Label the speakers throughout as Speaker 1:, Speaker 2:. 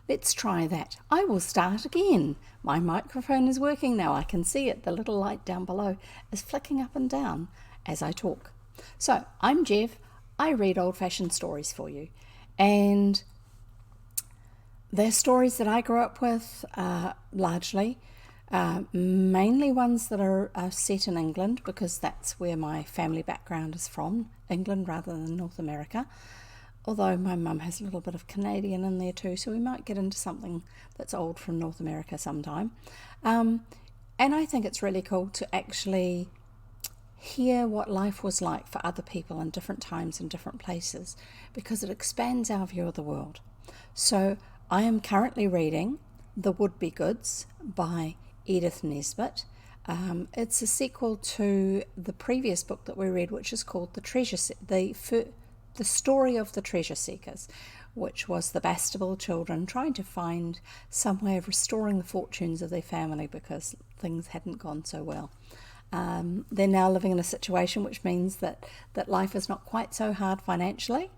Speaker 1: Let's try that. I will start again. My microphone is working now. I can see it. The little light down below is flicking up and down as I talk. So, I'm Jev. I read old-fashioned stories for you. And they're stories that I grew up with, largely. Mainly ones that are set in England, because that's where my family background is from, England rather than North America. Although my mum has a little bit of Canadian in there too, so we might get into something that's old from North America sometime. And I think it's really cool to actually hear what life was like for other people in different times and different places, because it expands our view of the world. So I am currently reading The Wouldbegoods by E Nesbit. It's a sequel to the previous book that we read, which is called The Story of the Treasure Seekers, which was the Bastable children trying to find some way of restoring the fortunes of their family because things hadn't gone so well. They're now living in a situation which means that life is not quite so hard financially,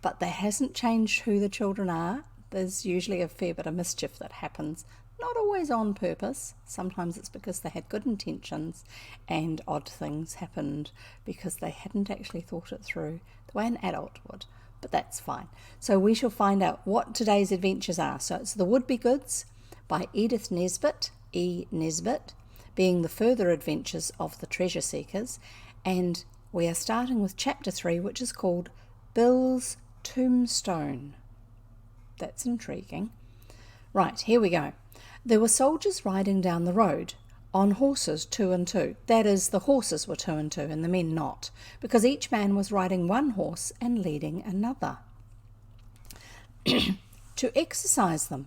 Speaker 1: but that hasn't changed who the children are. There's usually a fair bit of mischief that happens, not always on purpose. Sometimes it's because they had good intentions and odd things happened because they hadn't actually thought it through the way an adult would, but that's fine. So we shall find out what today's adventures are. So it's The Wouldbegoods by Edith Nesbit, E Nesbit, being the further adventures of the treasure seekers, and we are starting with chapter 3, which is called Bill's Tombstone. That's intriguing. Right, here we go. There were soldiers riding down the road on horses 2 and 2. That is, the horses were 2 and 2 and the men not, because each man was riding one horse and leading another. To exercise them,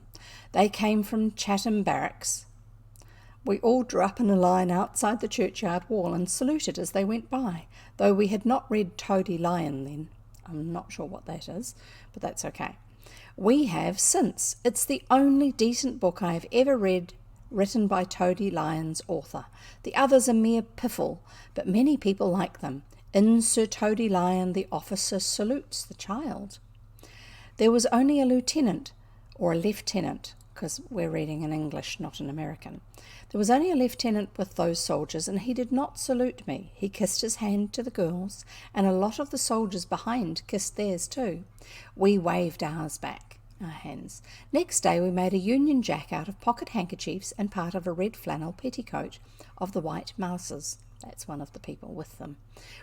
Speaker 1: they came from Chatham Barracks. We all drew up in a line outside the churchyard wall and saluted as they went by, though we had not read Toady Lion then. I'm not sure what that is, but that's okay. We have since. It's the only decent book I have ever read, written by Toady Lion's author. The others are mere piffle, but many people like them. In Sir Toady Lion the officer salutes the child. There was only a lieutenant, or a lieutenant, because we're reading in English, not in American. There was only a lieutenant with those soldiers, and he did not salute me. He kissed his hand to the girls, and a lot of the soldiers behind kissed theirs too. We waved ours back, our hands. Next day we made a Union Jack out of pocket handkerchiefs and part of a red flannel petticoat of the White Mouse's. That's one of the people with them,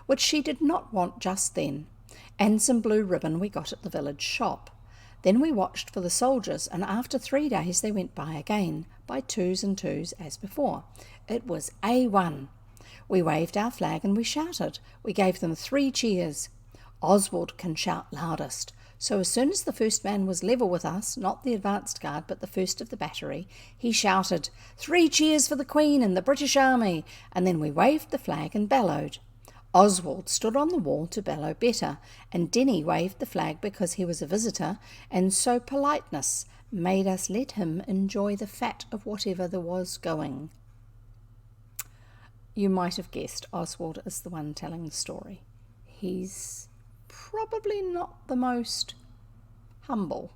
Speaker 1: which she did not want just then, and some blue ribbon we got at the village shop. Then we watched for the soldiers, and after 3 days they went by again, by 2s and 2s as before. It was A1. We waved our flag and we shouted. We gave them 3 cheers. Oswald can shout loudest. So as soon as the first man was level with us, not the advanced guard, but the first of the battery, he shouted, 3 cheers for the Queen and the British Army, and then we waved the flag and bellowed. Oswald stood on the wall to bellow better, and Denny waved the flag because he was a visitor, and so politeness made us let him enjoy the fat of whatever there was going. You might have guessed Oswald is the one telling the story. He's probably not the most humble.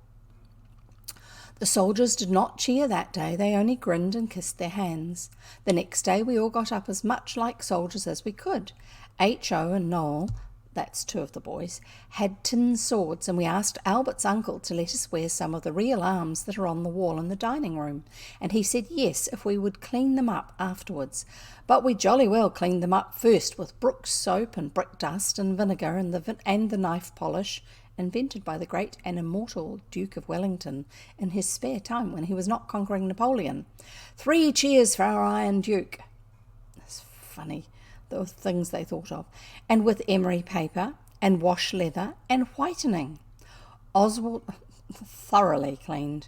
Speaker 1: The soldiers did not cheer that day, they only grinned and kissed their hands. The next day we all got up as much like soldiers as we could. H.O. and Noel, that's 2 of the boys, had tin swords, and we asked Albert's uncle to let us wear some of the real arms that are on the wall in the dining room, and he said yes if we would clean them up afterwards. But we jolly well cleaned them up first with Brooks soap and brick dust and vinegar and the knife polish, invented by the great and immortal Duke of Wellington in his spare time when he was not conquering Napoleon. 3 cheers for our Iron Duke. That's funny, the things they thought of. And with emery paper and wash leather and whitening. Oswald, thoroughly cleaned.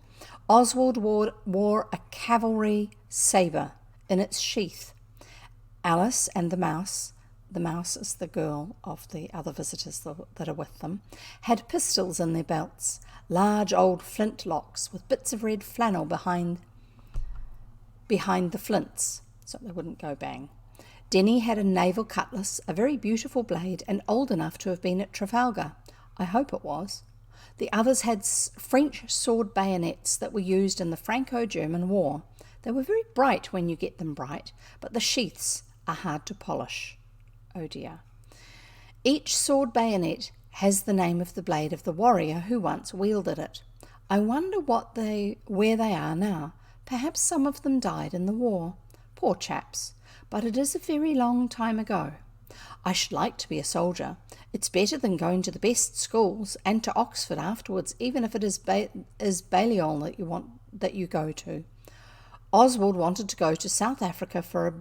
Speaker 1: Oswald wore a cavalry sabre in its sheath. Alice and the mouse is the girl of the other visitors that are with them, had pistols in their belts, large old flintlocks with bits of red flannel behind the flints, so they wouldn't go bang. Denny had a naval cutlass, a very beautiful blade, and old enough to have been at Trafalgar. I hope it was. The others had French sword bayonets that were used in the Franco-German War. They were very bright when you get them bright, but the sheaths are hard to polish. Oh dear. Each sword bayonet has the name of the blade of the warrior who once wielded it. I wonder where they are now. Perhaps some of them died in the war. Poor chaps. But it is a very long time ago. I should like to be a soldier. It's better than going to the best schools and to Oxford afterwards, even if it is Balliol that you go to. Oswald wanted to go to South Africa for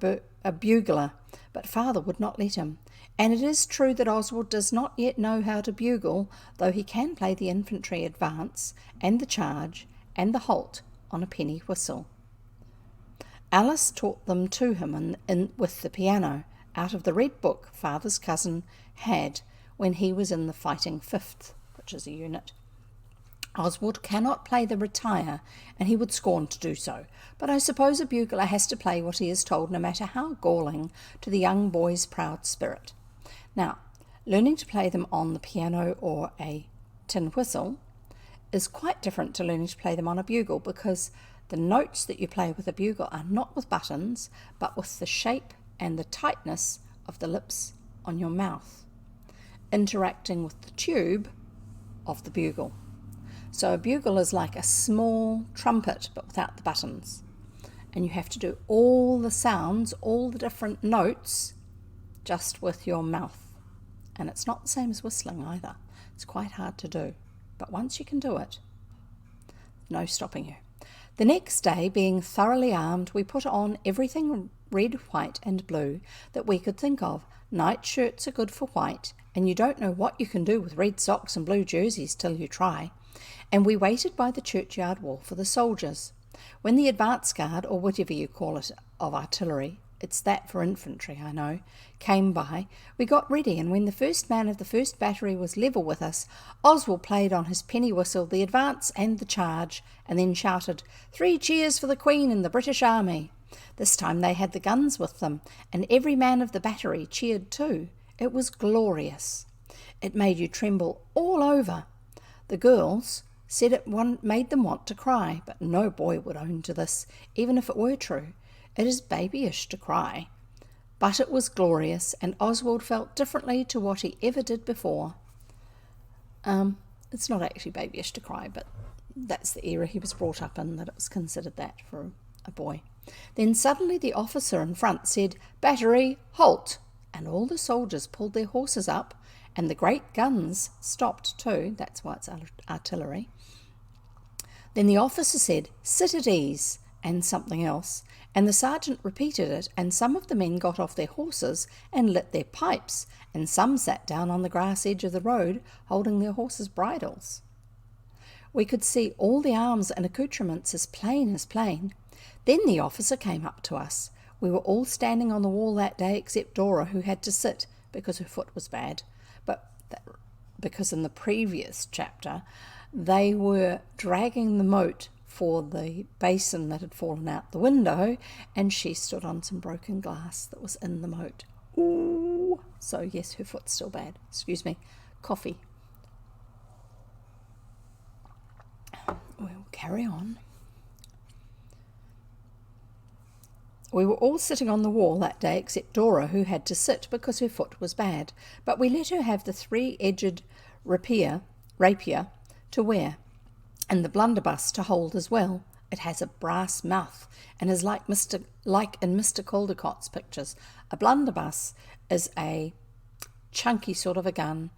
Speaker 1: a bugler, but father would not let him. And it is true that Oswald does not yet know how to bugle, though he can play the infantry advance and the charge and the halt on a penny whistle. Alice taught them to him with the piano, out of the red book father's cousin had when he was in the Fighting Fifth, which is a unit. Oswald cannot play the retire, and he would scorn to do so, but I suppose a bugler has to play what he is told, no matter how galling to the young boy's proud spirit. Now, learning to play them on the piano or a tin whistle is quite different to learning to play them on a bugle, because the notes that you play with a bugle are not with buttons, but with the shape and the tightness of the lips on your mouth, interacting with the tube of the bugle. So a bugle is like a small trumpet, but without the buttons. And you have to do all the sounds, all the different notes, just with your mouth. And it's not the same as whistling either. It's quite hard to do. But once you can do it, no stopping you. The next day, being thoroughly armed, we put on everything red, white and blue that we could think of. Night shirts are good for white, and you don't know what you can do with red socks and blue jerseys till you try. And we waited by the churchyard wall for the soldiers. When the advance guard, or whatever you call it, of artillery, it's that for infantry, I know, came by, we got ready, and when the first man of the first battery was level with us, Oswald played on his penny whistle the advance and the charge, and then shouted, 3 cheers for the Queen and the British Army. This time they had the guns with them, and every man of the battery cheered too. It was glorious. It made you tremble all over. The girls said it made them want to cry, but no boy would own to this, even if it were true. It is babyish to cry. But it was glorious, and Oswald felt differently to what he ever did before. It's not actually babyish to cry, but that's the era he was brought up in, that it was considered that for a boy. Then suddenly the officer in front said, "Battery, halt!" And all the soldiers pulled their horses up, and the great guns stopped too. That's why it's artillery. Then the officer said, "Sit at ease," and something else, and the sergeant repeated it, and some of the men got off their horses and lit their pipes, and some sat down on the grass edge of the road holding their horses' bridles. We could see all the arms and accoutrements as plain as plain. Then the officer came up to us. We were all standing on the wall that day except Dora, who had to sit because her foot was bad, because in the previous chapter they were dragging the moat for the basin that had fallen out the window, and she stood on some broken glass that was in the moat. Ooh! So yes, her foot's still bad. Excuse me. Coffee. We'll carry on. We were all sitting on the wall that day except Dora, who had to sit because her foot was bad, but we let her have the 3-edged rapier to wear, and the blunderbuss to hold as well. It has a brass mouth, and is like in Mr. Caldecott's pictures. A blunderbuss is a chunky sort of a gun,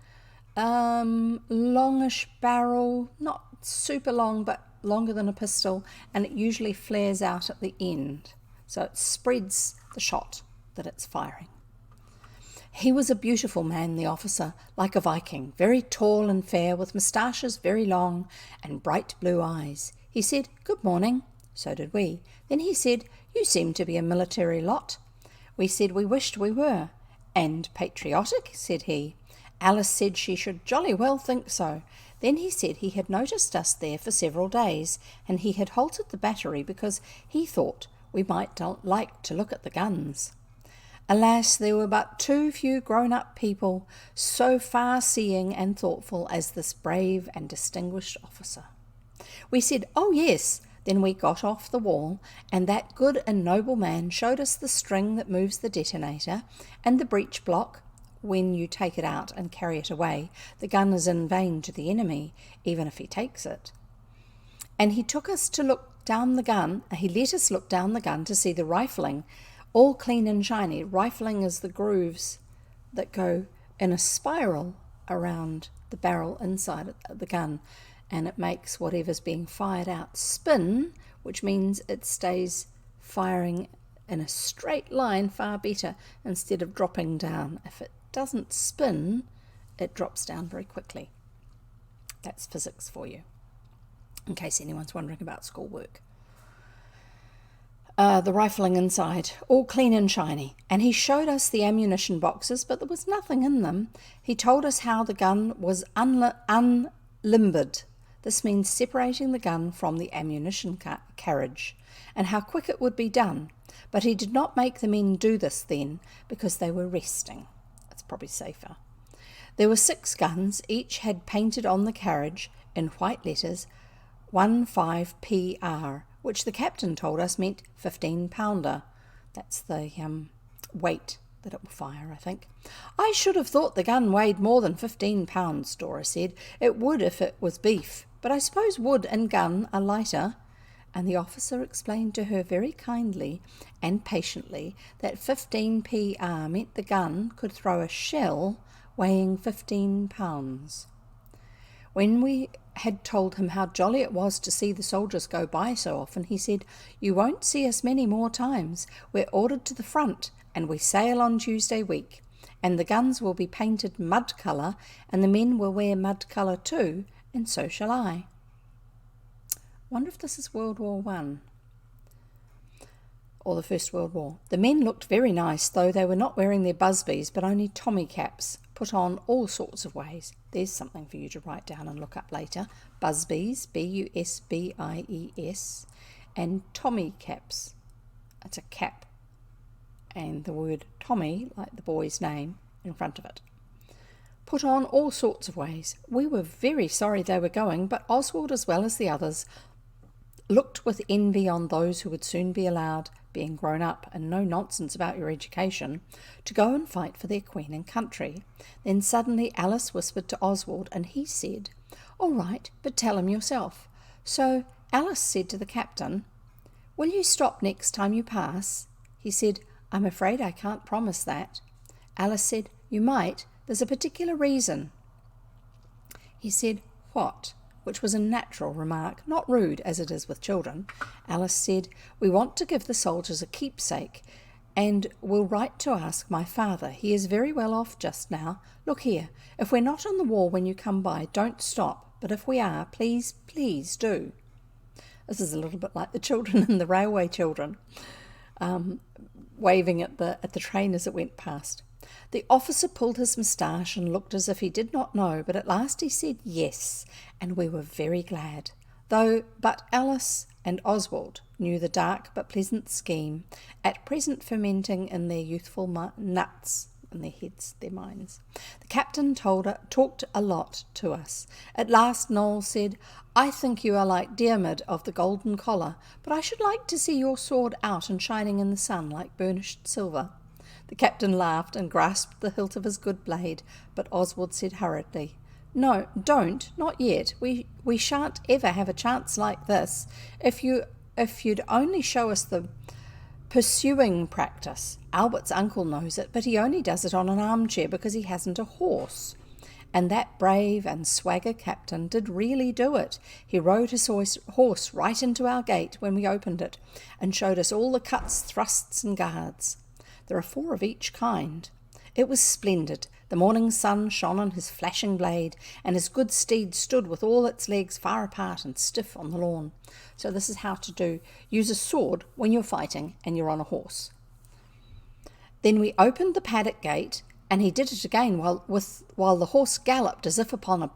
Speaker 1: longish barrel, not super long, but longer than a pistol, and it usually flares out at the end, so it spreads the shot that it's firing. He was a beautiful man, the officer, like a Viking, very tall and fair, with moustaches very long and bright blue eyes. He said, "Good morning." So did we. Then he said, "You seem to be a military lot." We said we wished we were. "And patriotic?" said he. Alice said she should jolly well think so. Then he said he had noticed us there for several days, and he had halted the battery because he thought we might like to look at the guns. Alas, there were but too few grown-up people so far-seeing and thoughtful as this brave and distinguished officer. We said, "Oh yes." Then we got off the wall, and that good and noble man showed us the string that moves the detonator and the breech block. When you take it out and carry it away, the gun is in vain to the enemy, even if he takes it. And he took us to look down the gun. He let us look down the gun to see the rifling, all clean and shiny. Rifling is the grooves that go in a spiral around the barrel inside the gun, and it makes whatever's being fired out spin, which means it stays firing in a straight line far better instead of dropping down. If it doesn't spin, it drops down very quickly. That's physics for you, in case anyone's wondering about schoolwork. The rifling inside, all clean and shiny, and he showed us the ammunition boxes, but there was nothing in them. He told us how the gun was unlimbered. This means separating the gun from the ammunition carriage, and how quick it would be done. But he did not make the men do this then, because they were resting. It's probably safer. There were 6 guns. Each had painted on the carriage in white letters 15PR, which the captain told us meant 15-pounder. That's the weight that it will fire, I think. "I should have thought the gun weighed more than 15 pounds, Dora said. "It would if it was beef, but I suppose wood and gun are lighter." And the officer explained to her very kindly and patiently that 15PR meant the gun could throw a shell weighing 15 pounds. When we had told him how jolly it was to see the soldiers go by so often, he said, "You won't see us many more times. We're ordered to the front, and we sail on Tuesday week, and the guns will be painted mud colour, and the men will wear mud colour too, and so shall I." Wonder if this is World War I or the First World War. The men looked very nice, though they were not wearing their busbies, but only Tommy caps, put on all sorts of ways. There's something for you to write down and look up later. Busbies, Busbies, and Tommy caps. It's a cap, and the word Tommy, like the boy's name, in front of it. Put on all sorts of ways. We were very sorry they were going, but Oswald, as well as the others, looked with envy on those who would soon be allowed, being grown up and no nonsense about your education, to go and fight for their queen and country. Then suddenly Alice whispered to Oswald, and he said, "All right, but tell him yourself." So Alice said to the captain, "Will you stop next time you pass?" He said, "I'm afraid I can't promise that." Alice said, "You might. There's a particular reason." He said, "What?" which was a natural remark, not rude as it is with children. Alice said, "We want to give the soldiers a keepsake, and will write to ask my father. He is very well off just now. Look here, if we're not on the wall when you come by, don't stop, but if we are, please, please do." This is a little bit like the children in the railway children, waving at the train as it went past. The officer pulled his moustache and looked as if he did not know, but at last he said yes, and we were very glad. But Alice and Oswald knew the dark but pleasant scheme, at present fermenting in their youthful nuts, in their heads, their minds. The captain talked a lot to us. At last Noel said, "I think you are like Diarmid of the golden collar, but I should like to see your sword out and shining in the sun like burnished silver." The captain laughed and grasped the hilt of his good blade, but Oswald said hurriedly, "No, don't, not yet. We shan't ever have a chance like this. If you'd only show us the pursuing practice. Albert's uncle knows it, but he only does it on an armchair because he hasn't a horse." And that brave and swagger captain did really do it. He rode his horse right into our gate when we opened it, and showed us all the cuts, thrusts, and guards. There are 4 of each kind. It was splendid. The morning sun shone on his flashing blade, and his good steed stood with all its legs far apart and stiff on the lawn. So this is how to use a sword when you're fighting and you're on a horse. Then we opened the paddock gate, and he did it again while the horse galloped as if upon a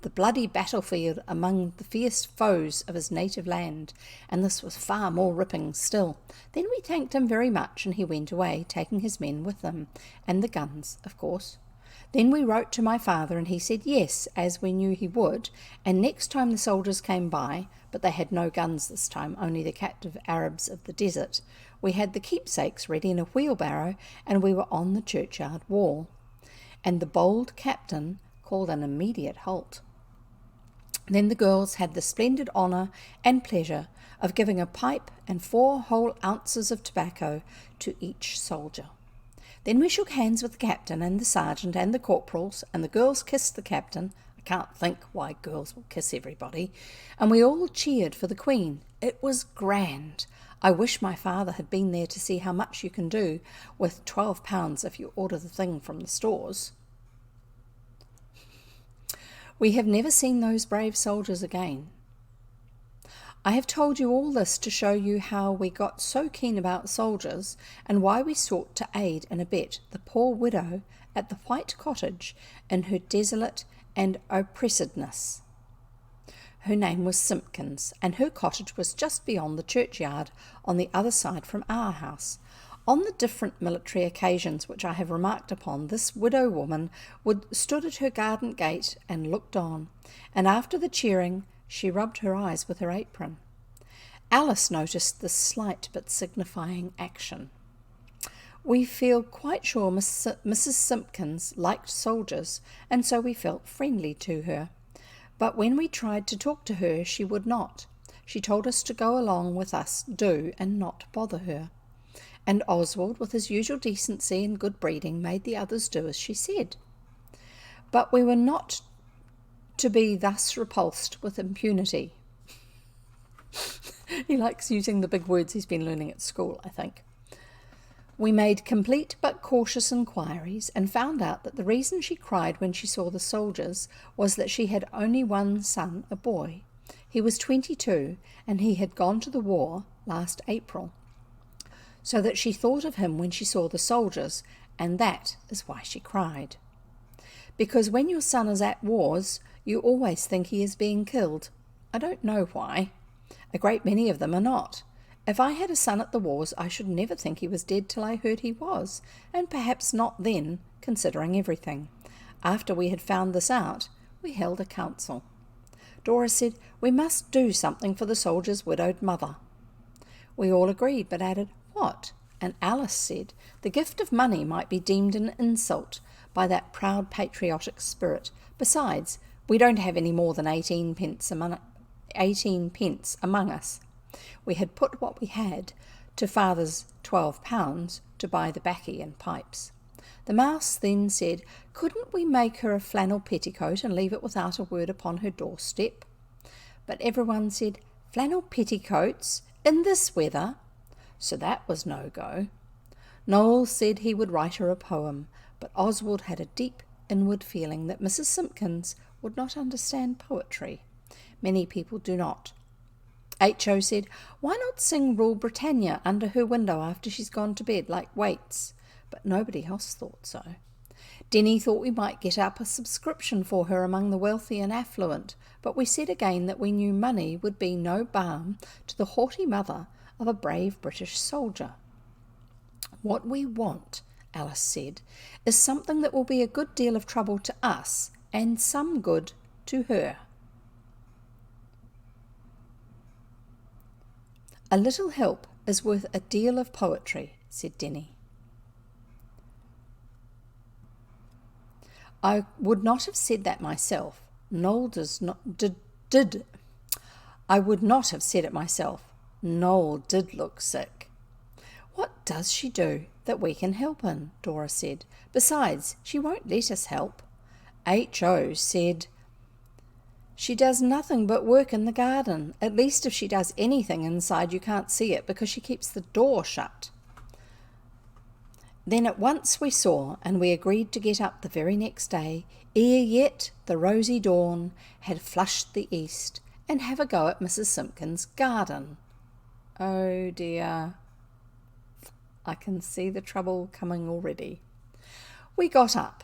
Speaker 1: the bloody battlefield among the fierce foes of his native land, and this was far more ripping still. Then we thanked him very much, and he went away, taking his men with him, and the guns, of course. Then we wrote to my father, and he said yes, as we knew he would, and next time the soldiers came by, but they had no guns this time, only the captive Arabs of the desert, we had the keepsakes ready in a wheelbarrow, and we were on the churchyard wall. And the bold captain called an immediate halt. Then the girls had the splendid honour and pleasure of giving a pipe and 4 whole ounces of tobacco to each soldier. Then we shook hands with the captain and the sergeant and the corporals, and the girls kissed the captain. I can't think why girls will kiss everybody. And we all cheered for the Queen. It was grand. I wish my father had been there to see how much you can do with £12 if you order the thing from the stores. We have never seen those brave soldiers again. I have told you all this to show you how we got so keen about soldiers, and why we sought to aid and abet the poor widow at the White Cottage in her desolate and oppressedness. Her name was Simpkins, and her cottage was just beyond the churchyard on the other side from our house. On the different military occasions which I have remarked upon, this widow woman stood at her garden gate and looked on, and after the cheering she rubbed her eyes with her apron. Alice noticed this slight but signifying action. We feel quite sure Mrs. Simpkins liked soldiers, and so we felt friendly to her. But when we tried to talk to her, she would not. She told us to go along with us, and not bother her. And Oswald, with his usual decency and good breeding, made the others do as she said. But we were not to be thus repulsed with impunity. He likes using the big words he's been learning at school, I think. We made complete but cautious inquiries, and found out that the reason she cried when she saw the soldiers was that she had only one son, a boy. He was 22, and he had gone to the war last April, so that she thought of him when she saw the soldiers, and that is why she cried. Because when your son is at wars, you always think he is being killed. I don't know why. A great many of them are not. If I had a son at the wars, I should never think he was dead till I heard he was, and perhaps not then, considering everything. After we had found this out, we held a council. Dora said, "We must do something for the soldier's widowed mother." We all agreed, but added, "What?" And Alice said, "The gift of money might be deemed an insult by that proud patriotic spirit. Besides, we don't have any more than 18 pence among us." We had put what we had to father's £12 to buy the baccy and pipes. The mouse then said, "Couldn't we make her a flannel petticoat and leave it without a word upon her doorstep?" But everyone said, "Flannel petticoats in this weather?" So that was no go. Noel said he would write her a poem, but Oswald had a deep inward feeling that Mrs. Simpkins would not understand poetry. Many people do not. H.O. said, "Why not sing Rule Britannia under her window after she's gone to bed, like Waits?" But nobody else thought so. Denny thought we might get up a subscription for her among the wealthy and affluent, but we said again that we knew money would be no balm to the haughty mother of a brave British soldier. "What we want," Alice said, "is something that will be a good deal of trouble to us and some good to her." "A little help is worth a deal of poetry," said Denny. I would not have said that myself. Noel I would not have said it myself. Noel did look sick. "What does she do that we can help in?" Dora said. "Besides, she won't let us help." H.O. said, "She does nothing but work in the garden. At least if she does anything inside you can't see it because she keeps the door shut." Then at once we saw, and we agreed to get up the very next day, ere yet the rosy dawn had flushed the east, and have a go at Mrs. Simpkins' garden. Oh dear, I can see the trouble coming already. We got up.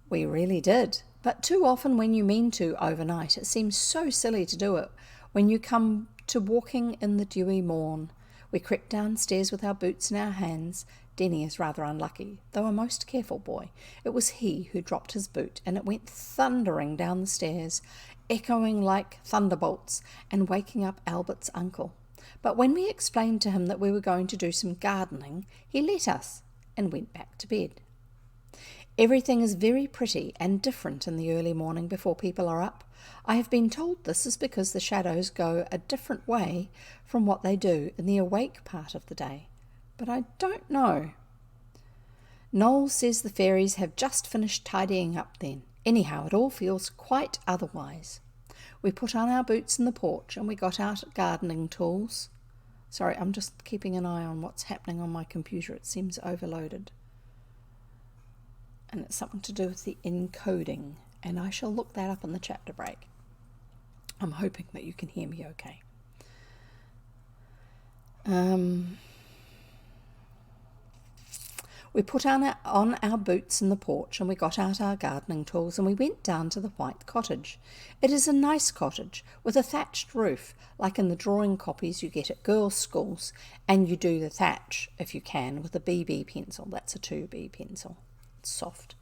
Speaker 1: We really did. But too often when you mean to overnight, it seems so silly to do it when you come to walking in the dewy morn. We crept downstairs with our boots in our hands. Denny is rather unlucky, though a most careful boy. It was he who dropped his boot, and it went thundering down the stairs, echoing like thunderbolts, and waking up Albert's uncle. But when we explained to him that we were going to do some gardening, he let us, and went back to bed. Everything is very pretty and different in the early morning before people are up. I have been told this is because the shadows go a different way from what they do in the awake part of the day. But I don't know. Noel says the fairies have just finished tidying up then. Anyhow, it all feels quite otherwise. We put on our boots in the porch and we got out gardening tools. Sorry, I'm just keeping an eye on what's happening on my computer. It seems overloaded. And it's something to do with the encoding, and I shall look that up in the chapter break. I'm hoping that you can hear me okay. We put on our boots in the porch and we got out our gardening tools and we went down to the white cottage. It is a nice cottage with a thatched roof, like in the drawing copies you get at girls' schools, and you do the thatch, if you can, with a BB pencil. That's a 2B pencil. Soft.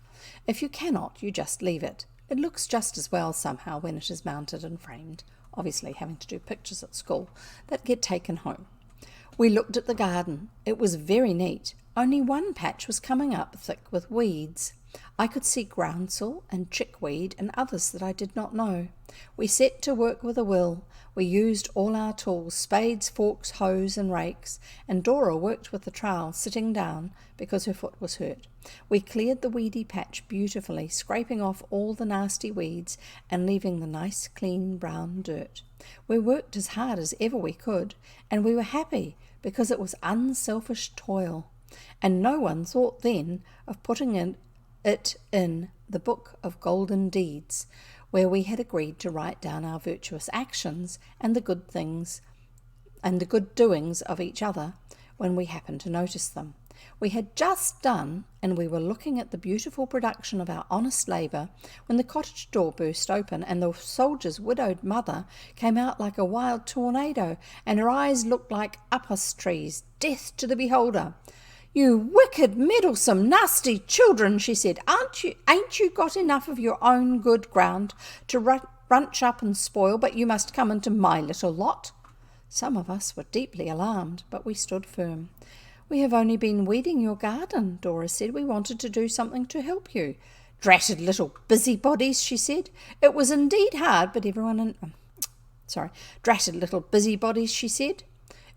Speaker 1: If you cannot, you just leave it. It looks just as well somehow when it is mounted and framed, obviously having to do pictures at school that get taken home. We looked at the garden. It was very neat. Only one patch was coming up thick with weeds. I could see groundsel and chickweed and others that I did not know. We set to work with a will. We used all our tools, spades, forks, hoes and rakes, and Dora worked with the trowel, sitting down because her foot was hurt. We cleared the weedy patch beautifully, scraping off all the nasty weeds and leaving the nice clean brown dirt. We worked as hard as ever we could, and we were happy because it was unselfish toil, and no one thought then of putting it in the book of golden deeds, where we had agreed to write down our virtuous actions and the good things and the good doings of each other when we happened to notice them. We had just done, and we were looking at the beautiful production of our honest labour, when the cottage door burst open and the soldier's widowed mother came out like a wild tornado, and her eyes looked like upas trees, death to the beholder. "You wicked, meddlesome, nasty children," she said, ain't you got enough of your own good ground to runch up and spoil, but you must come into my little lot?" Some of us were deeply alarmed, but we stood firm. "We have only been weeding your garden," Dora said. "We wanted to do something to help you." "Dratted little busybodies," she said. "It was indeed hard, but Dratted little busybodies," she said.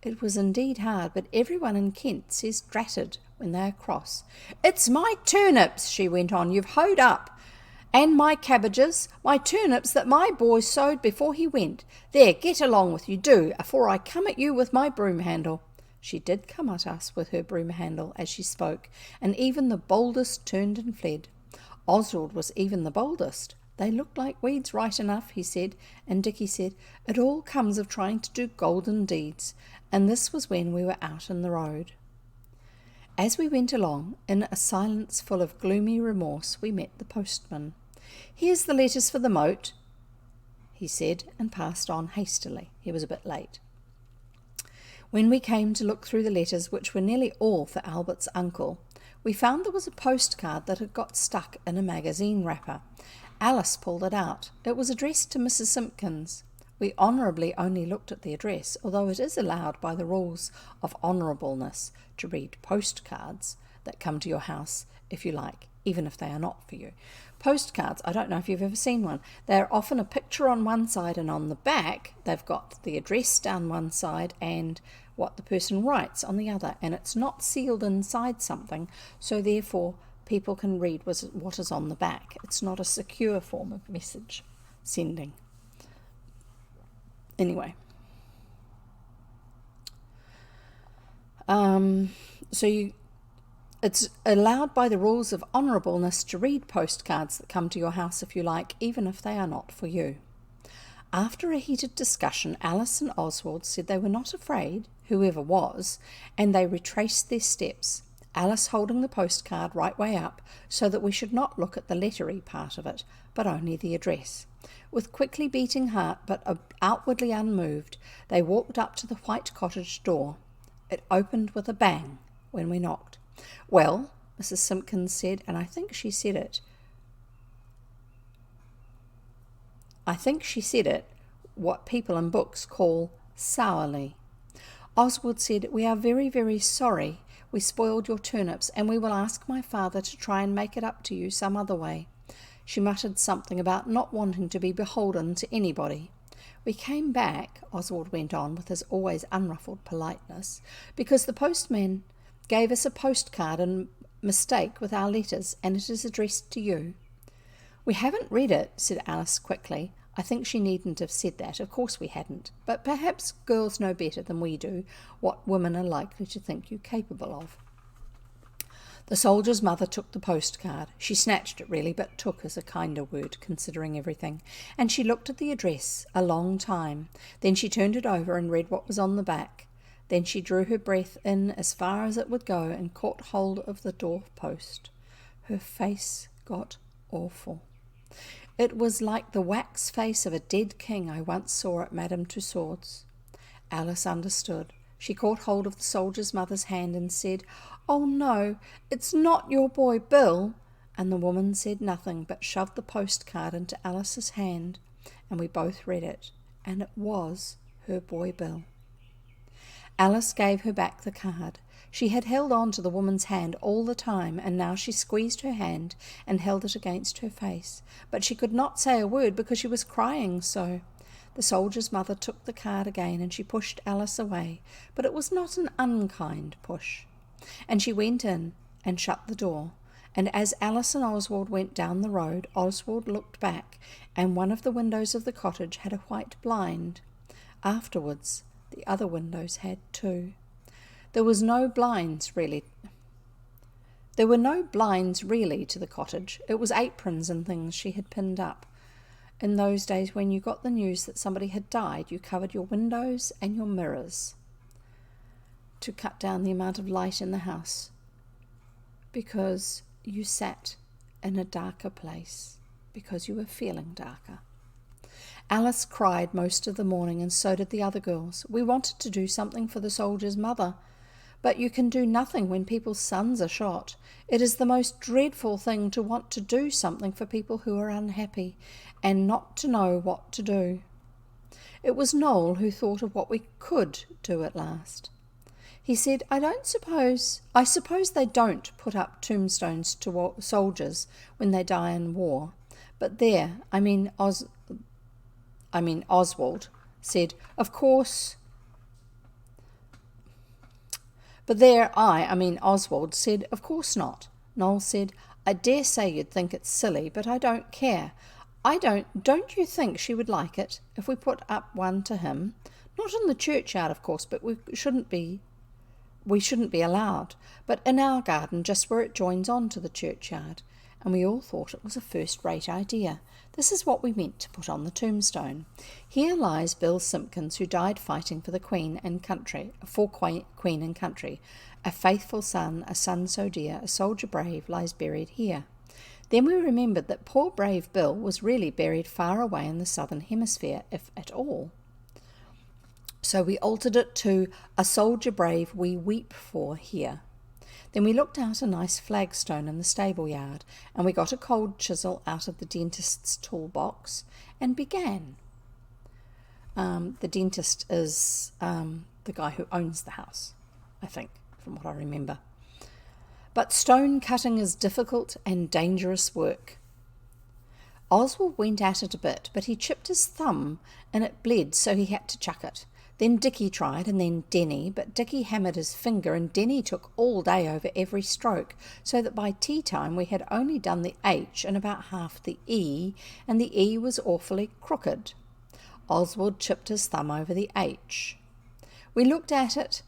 Speaker 1: It was indeed hard, but everyone in Kent says dratted when they are cross. "It's my turnips," she went on, "you've hoed up, and my cabbages, my turnips that my boy sowed before he went. There, get along with you, do, afore I come at you with my broom handle." She did come at us with her broom handle as she spoke, and even the boldest turned and fled. Oswald was even the boldest. "They looked like weeds right enough," he said, and Dickie said, "It all comes of trying to do golden deeds," and this was when we were out in the road. As we went along, in a silence full of gloomy remorse, we met the postman. "Here's the letters for the moat," he said, and passed on hastily. He was a bit late. When we came to look through the letters, which were nearly all for Albert's uncle, we found there was a postcard that had got stuck in a magazine wrapper. Alice pulled it out. It was addressed to Mrs. Simpkins. We honourably only looked at the address, although it is allowed by the rules of honourableness to read postcards that come to your house if you like, even if they are not for you. Postcards, I don't know if you've ever seen one. They're often a picture on one side, and on the back they've got the address down one side and what the person writes on the other, and it's not sealed inside something, so therefore people can read what is on the back. It's not a secure form of message sending. Anyway, it's allowed by the rules of honourableness to read postcards that come to your house if you like, even if they are not for you. After a heated discussion, Alice and Oswald said they were not afraid, whoever was, and they retraced their steps. Alice holding the postcard right way up so that we should not look at the lettery part of it, but only the address. With quickly beating heart but outwardly unmoved, they walked up to the white cottage door. It opened with a bang when we knocked. "Well," Mrs. Simpkins said, and I think she said it what people in books call sourly. Oswald said, "We are very, very sorry we spoiled your turnips, and we will ask my father to try and make it up to you some other way." She muttered something about not wanting to be beholden to anybody. "We came back," Oswald went on with his always unruffled politeness, "because the postman gave us a postcard in mistake with our letters, and it is addressed to you." "We haven't read it," said Alice quickly. I think she needn't have said that. Of course we hadn't. But perhaps girls know better than we do what women are likely to think you capable of. The soldier's mother took the postcard. She snatched it really, but took is a kinder word considering everything. And she looked at the address a long time. Then she turned it over and read what was on the back. Then she drew her breath in as far as it would go and caught hold of the doorpost. Her face got awful. It was like the wax face of a dead king I once saw at Madame Tussaud's. Alice understood. She caught hold of the soldier's mother's hand and said, "Oh no, it's not your boy Bill." And the woman said nothing but shoved the postcard into Alice's hand, and we both read it, and it was her boy Bill. Alice gave her back the card. She had held on to the woman's hand all the time, and now she squeezed her hand and held it against her face. But she could not say a word because she was crying so. The soldier's mother took the card again, and she pushed Alice away, but it was not an unkind push. And she went in and shut the door. And as Alice and Oswald went down the road, Oswald looked back, and one of the windows of the cottage had a white blind. Afterwards, the other windows had too. There were no blinds really to the cottage. It was aprons and things she had pinned up. In those days when you got the news that somebody had died, you covered your windows and your mirrors to cut down the amount of light in the house, because you sat in a darker place, because you were feeling darker. Alice cried most of the morning, and so did the other girls. We wanted to do something for the soldier's mother, but you can do nothing when people's sons are shot. It is the most dreadful thing to want to do something for people who are unhappy and not to know what to do. It was Noel who thought of what we could do at last. He said, I suppose they don't put up tombstones to soldiers when they die in war. But Oswald said, of course. Oswald said, of course not. Noel said, I dare say you'd think it's silly, but I don't care. Don't you think she would like it if we put up one to him? Not in the churchyard, of course, but we shouldn't be allowed, but in our garden, just where it joins on to the churchyard. And we all thought it was a first-rate idea. This is what we meant to put on the tombstone. Here lies Bill Simpkins, who died fighting for the Queen and country, A faithful son, a son so dear, a soldier brave, lies buried here. Then we remembered that poor brave Bill was really buried far away in the southern hemisphere, if at all. So we altered it to a soldier brave we weep for here. Then we looked out a nice flagstone in the stable yard, and we got a cold chisel out of the dentist's toolbox and began. The dentist is the guy who owns the house, I think, from what I remember. But stone cutting is difficult and dangerous work. Oswald went at it a bit, but he chipped his thumb and it bled, so he had to chuck it. Then Dickie tried, and then Denny, but Dickie hammered his finger, and Denny took all day over every stroke, so that by tea time we had only done the H and about half the E, and the E was awfully crooked. Oswald chipped his thumb over the H. We looked at it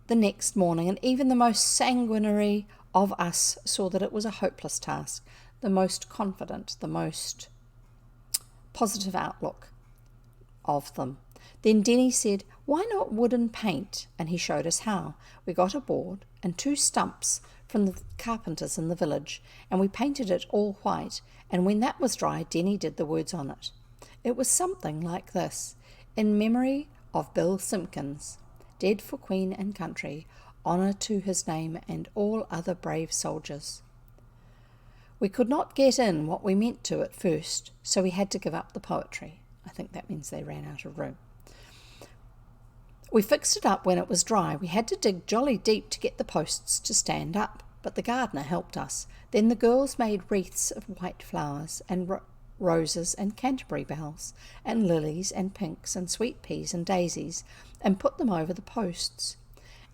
Speaker 1: the next morning, and even the most sanguinary of us saw that it was a hopeless task. The most confident, the most positive outlook of them Then Denny said, "Why not wood and paint?" And he showed us how. We got a board and 2 stumps from the carpenters in the village, and we painted it all white, and when that was dry, Denny did the words on it. It was something like this: "In memory of Bill Simpkins, dead for Queen and country, honour to his name and all other brave soldiers." We could not get in what we meant to at first, so we had to give up the poetry. I think that means they ran out of room. We fixed it up when it was dry. We had to dig jolly deep to get the posts to stand up, but the gardener helped us. Then the girls made wreaths of white flowers and roses and Canterbury bells and lilies and pinks and sweet peas and daisies and put them over the posts.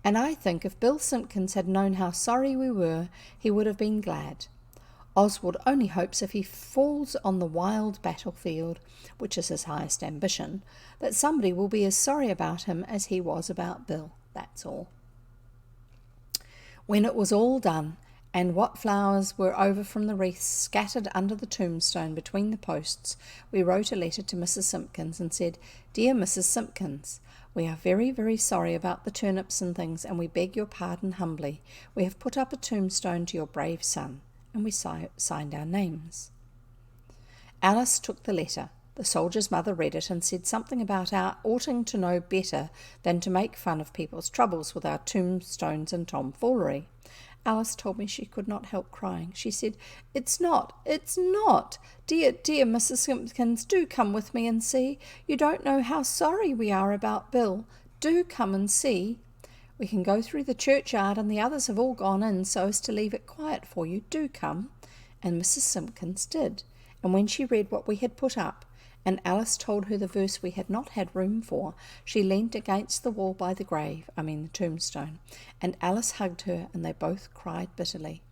Speaker 1: And I think if Bill Simpkins had known how sorry we were, he would have been glad. Oswald only hopes if he falls on the wild battlefield, which is his highest ambition, that somebody will be as sorry about him as he was about Bill. That's all. When it was all done, and what flowers were over from the wreaths scattered under the tombstone between the posts, we wrote a letter to Mrs. Simpkins and said, "Dear Mrs. Simpkins, we are very, very sorry about the turnips and things, and we beg your pardon humbly. We have put up a tombstone to your brave son." And we signed our names. Alice took the letter. The soldier's mother read it and said something about our oughting to know better than to make fun of people's troubles with our tombstones and tomfoolery. Alice told me she could not help crying. She said, it's not. Dear, dear Mrs. Simpkins, do come with me and see. You don't know how sorry we are about Bill. Do come and see. We can go through the churchyard, and the others have all gone in so as to leave it quiet for you. Do come." And Mrs. Simpkins did. And when she read what we had put up, and Alice told her the verse we had not had room for, she leaned against the wall by the the tombstone, and Alice hugged her, and they both cried bitterly.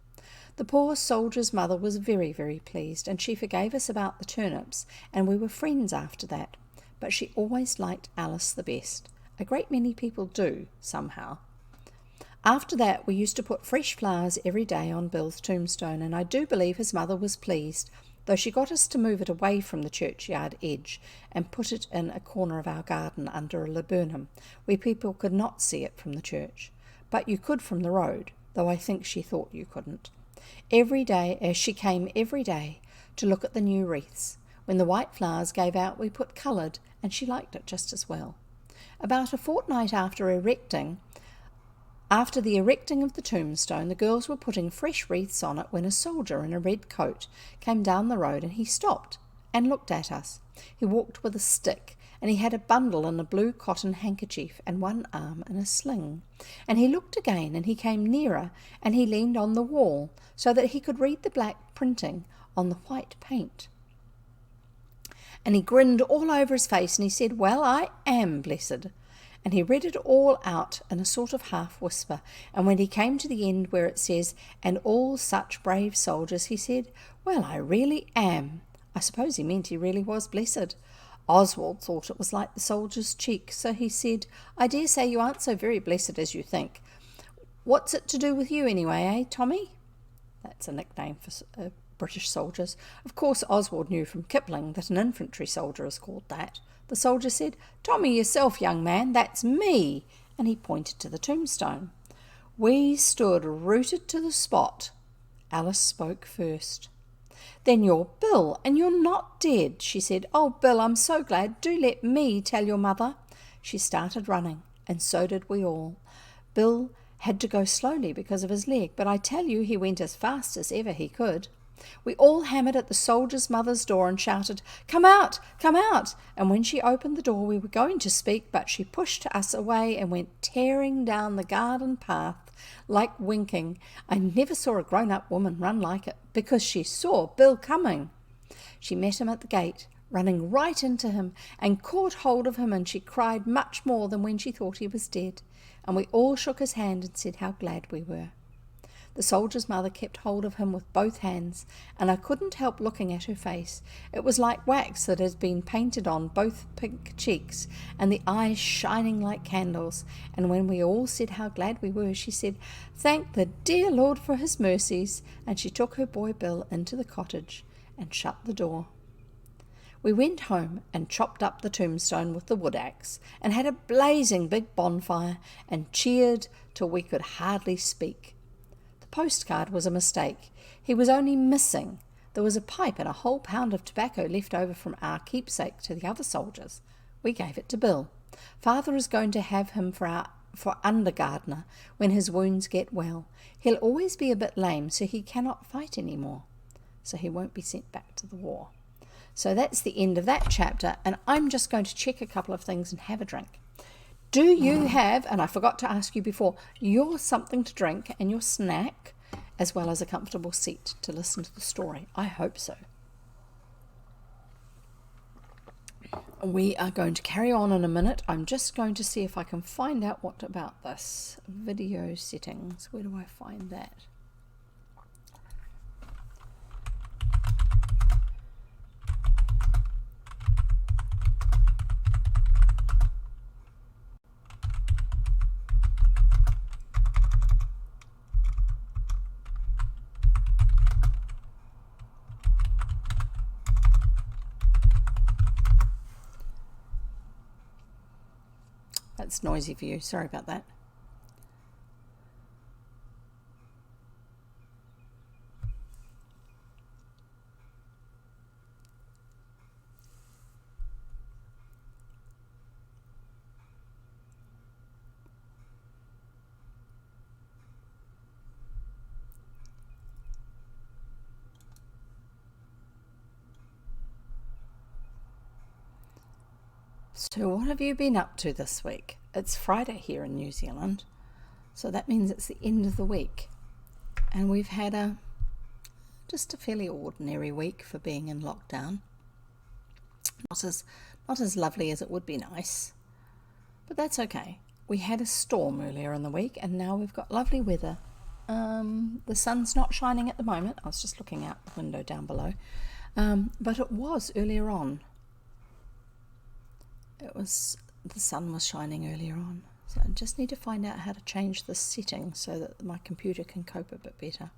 Speaker 1: The poor soldier's mother was very, very pleased, and she forgave us about the turnips, and we were friends after that. But she always liked Alice the best. A great many people do, somehow. After that, we used to put fresh flowers every day on Bill's tombstone, and I do believe his mother was pleased, though she got us to move it away from the churchyard edge and put it in a corner of our garden under a laburnum, where people could not see it from the church. But you could from the road, though I think she thought you couldn't. She came every day to look at the new wreaths. When the white flowers gave out, we put coloured, and she liked it just as well. About a fortnight after the erecting of the tombstone, the girls were putting fresh wreaths on it when a soldier in a red coat came down the road, and he stopped and looked at us. He walked with a stick, and he had a bundle in a blue cotton handkerchief and one arm in a sling. And he looked again, and he came nearer, and he leaned on the wall so that he could read the black printing on the white paint. And he grinned all over his face, and he said, "Well, I am blessed." And he read it all out in a sort of half whisper, and when he came to the end where it says, "and all such brave soldiers," he said, "Well, I really am." I suppose he meant he really was blessed. Oswald thought it was like the soldier's cheek, so he said, "I dare say you aren't so very blessed as you think. What's it to do with you anyway, eh, Tommy?" That's a nickname for British soldiers. Of course, Oswald knew from Kipling that an infantry soldier is called that. The soldier said, "Tommy yourself, young man, that's me," and he pointed to the tombstone. We stood rooted to the spot. Alice spoke first. "Then you're Bill, and you're not dead," she said. "Oh, Bill, I'm so glad. Do let me tell your mother." She started running, and so did we all. Bill had to go slowly because of his leg, but I tell you he went as fast as ever he could. We all hammered at the soldier's mother's door and shouted, "Come out! Come out!" And when she opened the door we were going to speak, but she pushed us away and went tearing down the garden path like winking. I never saw a grown-up woman run like it, because she saw Bill coming. She met him at the gate, running right into him, and caught hold of him, and she cried much more than when she thought he was dead. And we all shook his hand and said how glad we were. The soldier's mother kept hold of him with both hands, and I couldn't help looking at her face. It was like wax that has been painted on both pink cheeks, and the eyes shining like candles. And when we all said how glad we were, she said, "Thank the dear Lord for his mercies," and she took her boy Bill into the cottage and shut the door. We went home and chopped up the tombstone with the wood axe and had a blazing big bonfire and cheered till we could hardly speak. The postcard was a mistake. He was only missing. There was a pipe and a whole pound of tobacco left over from our keepsake to the other soldiers. We gave it to Bill. Father is going to have him for undergardener when his wounds get well. He'll always be a bit lame, so he cannot fight any more. So he won't be sent back to the war. So that's the end of that chapter, and I'm just going to check a couple of things and have a drink. Do you have, and I forgot to ask you before, your something to drink and your snack, as well as a comfortable seat to listen to the story? I hope so. We are going to carry on in a minute. I'm just going to see if I can find out what about this. Video settings. Where do I find that? That's noisy for you. Sorry about that. So what have you been up to this week? It's Friday here in New Zealand, so that means it's the end of the week. And we've had just a fairly ordinary week for being in lockdown. Not as lovely as it would be nice, but that's okay. We had a storm earlier in the week, and now we've got lovely weather. The sun's not shining at the moment. I was just looking out the window down below, but it was earlier on. The sun was shining earlier on, so I just need to find out how to change the setting so that my computer can cope a bit better.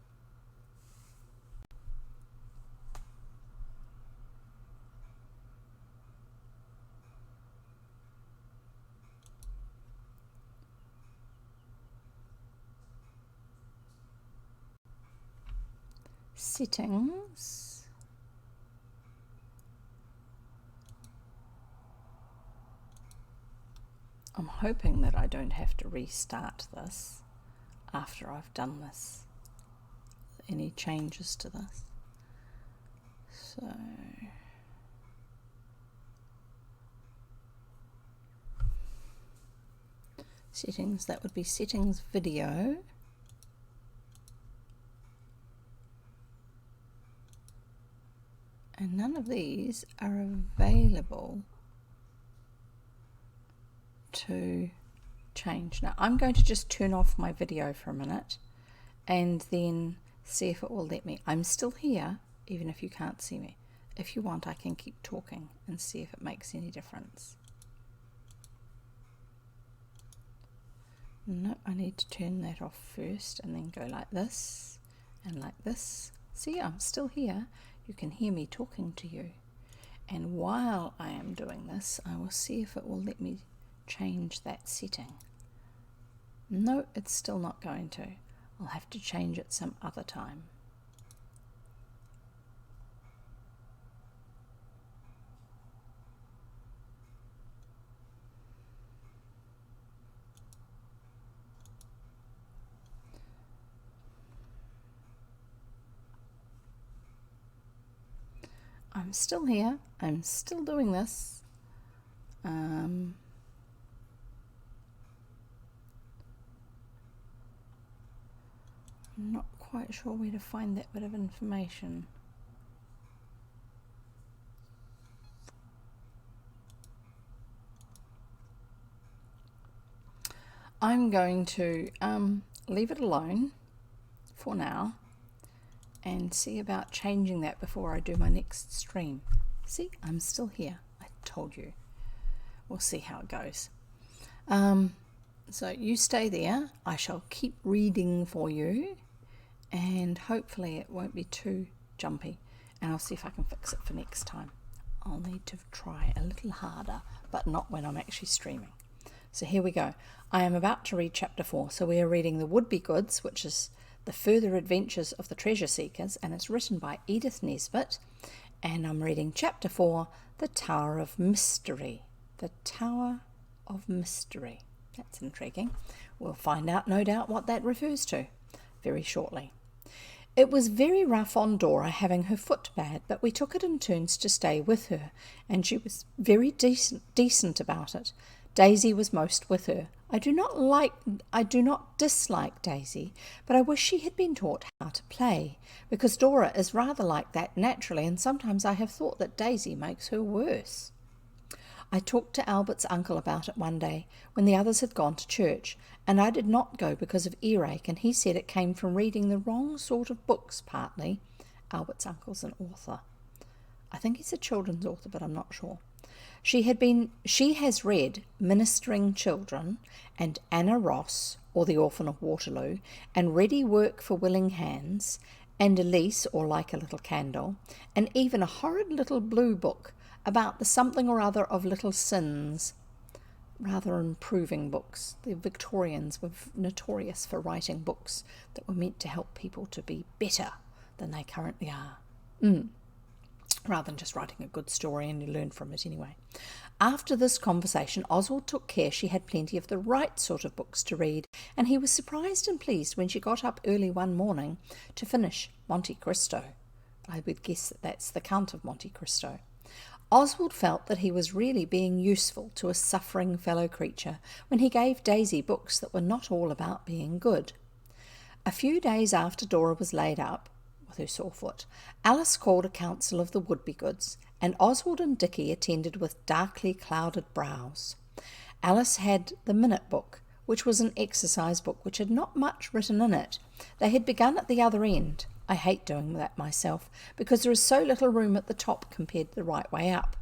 Speaker 1: Settings. I'm hoping that I don't have to restart this after I've done this. Any changes to this? So settings, that would be settings video. And none of these are available to change. Now I'm going to just turn off my video for a minute and then see if it will let me. I'm still here even if you can't see me. If you want, I can keep talking and see if it makes any difference. No, I need to turn that off first and then go like this and like this. See, I'm still here. You can hear me talking to you. And while I am doing this, I will see if it will let me change that setting. No, it's still not going to. I'll have to change it some other time. I'm still here. I'm still doing this. I'm not quite sure where to find that bit of information. I'm going to leave it alone for now and see about changing that before I do my next stream. See, I'm still here. I told you. We'll see how it goes. So you stay there. I shall keep reading for you and hopefully it won't be too jumpy, and I'll see if I can fix it for next time. I'll need to try a little harder, but not when I'm actually streaming. So here we go. I am about to read chapter 4. So we are reading the Wouldbegoods, which is the further adventures of the treasure seekers, and it's written by E Nesbit. And I'm reading chapter 4, The Tower of Mystery. The Tower of Mystery. That's intriguing. We'll find out, no doubt, what that refers to very shortly. It was very rough on Dora having her foot bad, but we took it in turns to stay with her, and she was very decent about it. Daisy was most with her. I do not dislike Daisy, but I wish she had been taught how to play, because Dora is rather like that naturally, and sometimes I have thought that Daisy makes her worse. I talked to Albert's uncle about it one day, when the others had gone to church, and I did not go because of earache, and he said it came from reading the wrong sort of books partly. Albert's uncle's an author. I think he's a children's author, but I'm not sure. She has read Ministering Children and Anna Ross, or The Orphan of Waterloo, and Ready Work for Willing Hands, and Elise, or Like a Little Candle, and even a horrid little blue book about the something or other of little sins. Rather improving books. The Victorians were notorious for writing books that were meant to help people to be better than they currently are. Rather than just writing a good story and you learn from it anyway. After this conversation, Oswald took care she had plenty of the right sort of books to read, and he was surprised and pleased when she got up early one morning to finish Monte Cristo. I would guess that that's the Count of Monte Cristo. Oswald felt that he was really being useful to a suffering fellow creature when he gave Daisy books that were not all about being good. A few days after Dora was laid up with her sore foot, Alice called a council of the Wouldbegoods, and Oswald and Dicky attended with darkly clouded brows. Alice had the Minute Book, which was an exercise book which had not much written in it. They had begun at the other end. I hate doing that myself, because there is so little room at the top compared to the right way up.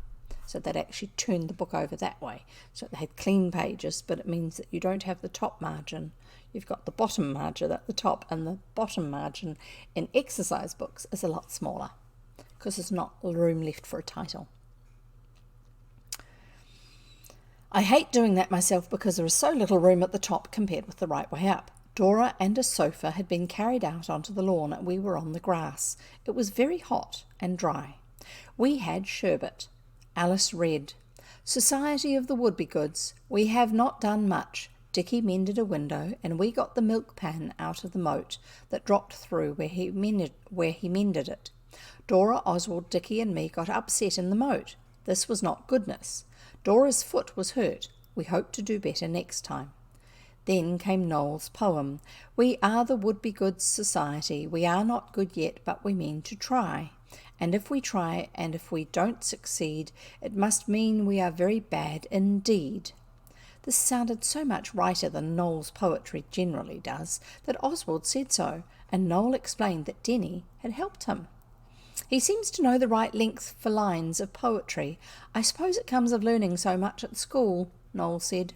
Speaker 1: So they'd actually turned the book over that way. So they had clean pages, but it means that you don't have the top margin. You've got the bottom margin at the top, and the bottom margin in exercise books is a lot smaller, because there's not room left for a title. I hate doing that myself, because there is so little room at the top compared with the right way up. Dora and a sofa had been carried out onto the lawn, and we were on the grass. It was very hot and dry. We had sherbet. Alice read, Society of the Wouldbegoods. We have not done much. Dicky mended a window, and we got the milk pan out of the moat that dropped through where he mended it. Dora, Oswald, Dicky and me got upset in the moat. This was not goodness. Dora's foot was hurt. We hope to do better next time. Then came Noel's poem. We are the Wouldbegoods Society. We are not good yet, but we mean to try. And if we try, and if we don't succeed, it must mean we are very bad indeed. This sounded so much righter than Noel's poetry generally does, that Oswald said so, and Noel explained that Denny had helped him. He seems to know the right length for lines of poetry. I suppose it comes of learning so much at school, Noel said.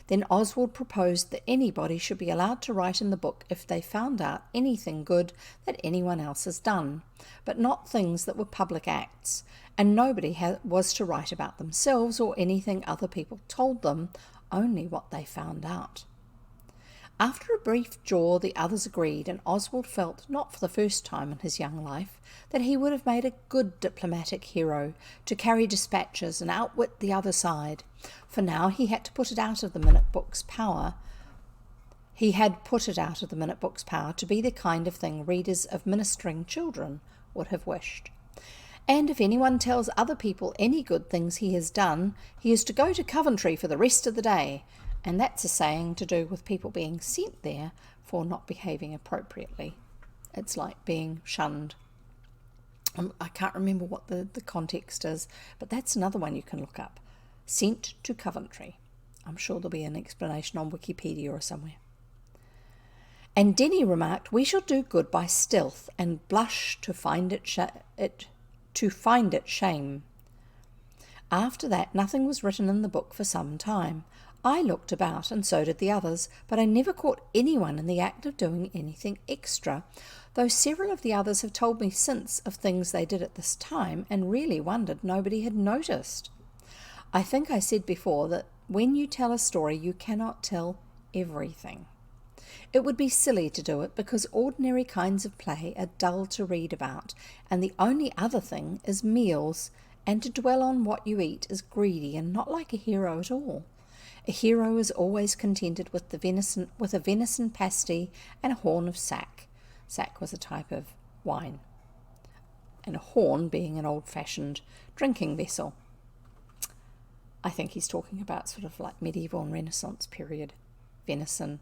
Speaker 1: Then Oswald proposed that anybody should be allowed to write in the book if they found out anything good that anyone else has done, but not things that were public acts, and nobody was to write about themselves or anything other people told them, only what they found out. After a brief jaw, the others agreed, and Oswald felt, not for the first time in his young life, that he would have made a good diplomatic hero to carry dispatches and outwit the other side, for now he had to put it out of the Minute Book's power. He had put it out of the Minute Book's power to be the kind of thing readers of Ministering Children would have wished. And if anyone tells other people any good things he has done, he is to go to Coventry for the rest of the day. And that's a saying to do with people being sent there for not behaving appropriately. It's like being shunned. I can't remember what the context is, but that's another one you can look up. Sent to Coventry. I'm sure there'll be an explanation on Wikipedia or somewhere. And Denny remarked, we shall do good by stealth and blush to find it shame. After that, nothing was written in the book for some time. I looked about, and so did the others, but I never caught anyone in the act of doing anything extra, though several of the others have told me since of things they did at this time and really wondered nobody had noticed. I think I said before that when you tell a story, you cannot tell everything. It would be silly to do it because ordinary kinds of play are dull to read about, and the only other thing is meals, and to dwell on what you eat is greedy and not like a hero at all. A hero is always contented with a venison pasty and a horn of sack. Sack was a type of wine, and a horn being an old-fashioned drinking vessel. I think he's talking about sort of like medieval and Renaissance period. Venison,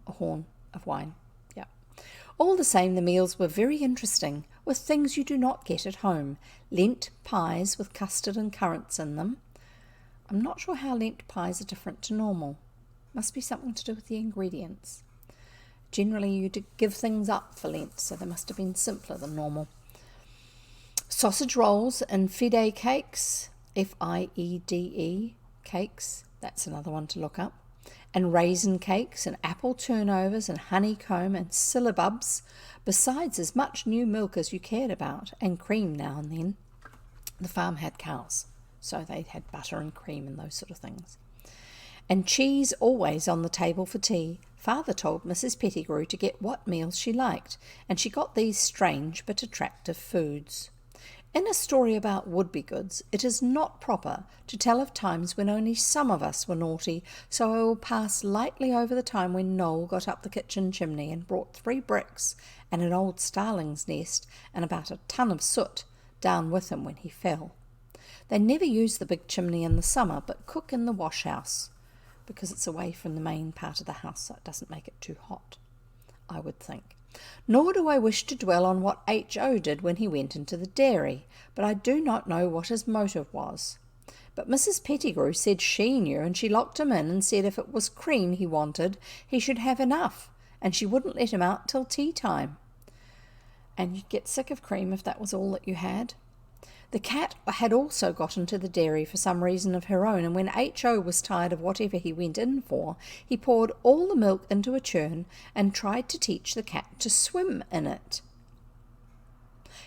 Speaker 1: a horn of wine. Yeah. All the same, the meals were very interesting, with things you do not get at home. Lent pies with custard and currants in them. I'm not sure how Lent pies are different to normal. Must be something to do with the ingredients. Generally, you give things up for Lent, so they must have been simpler than normal. Sausage rolls and fide cakes, F-I-E-D-E, cakes, that's another one to look up. And raisin cakes and apple turnovers and honeycomb and syllabubs, besides as much new milk as you cared about, and cream now and then. The farm had cows, so they had butter and cream and those sort of things. And cheese always on the table for tea. Father told Mrs. Pettigrew to get what meals she liked, and she got these strange but attractive foods. In a story about Wouldbegoods, it is not proper to tell of times when only some of us were naughty, so I will pass lightly over the time when Noel got up the kitchen chimney and brought 3 bricks and an old starling's nest and about a ton of soot down with him when he fell. They never use the big chimney in the summer, but cook in the wash house, because it's away from the main part of the house, so it doesn't make it too hot, I would think. Nor do I wish to dwell on what H.O. did when he went into the dairy, but I do not know what his motive was. But Mrs. Pettigrew said she knew, and she locked him in and said if it was cream he wanted, he should have enough, and she wouldn't let him out till tea time. And you'd get sick of cream if that was all that you had. The cat had also got into the dairy for some reason of her own, and when H.O. was tired of whatever he went in for, he poured all the milk into a churn and tried to teach the cat to swim in it.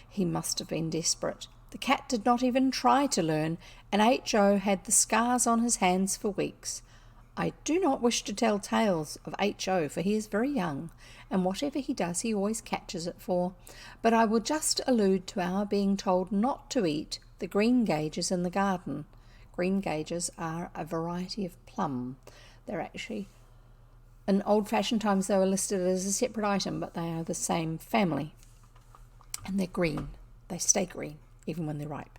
Speaker 1: He must have been desperate. The cat did not even try to learn, and H.O. had the scars on his hands for weeks. I do not wish to tell tales of H.O., for he is very young, and whatever he does he always catches it for, but I will just allude to our being told not to eat the greengages in the garden. Greengages are a variety of plum. They're actually, in old-fashioned times they were listed as a separate item, but they are the same family, and they're green. They stay green, even when they're ripe.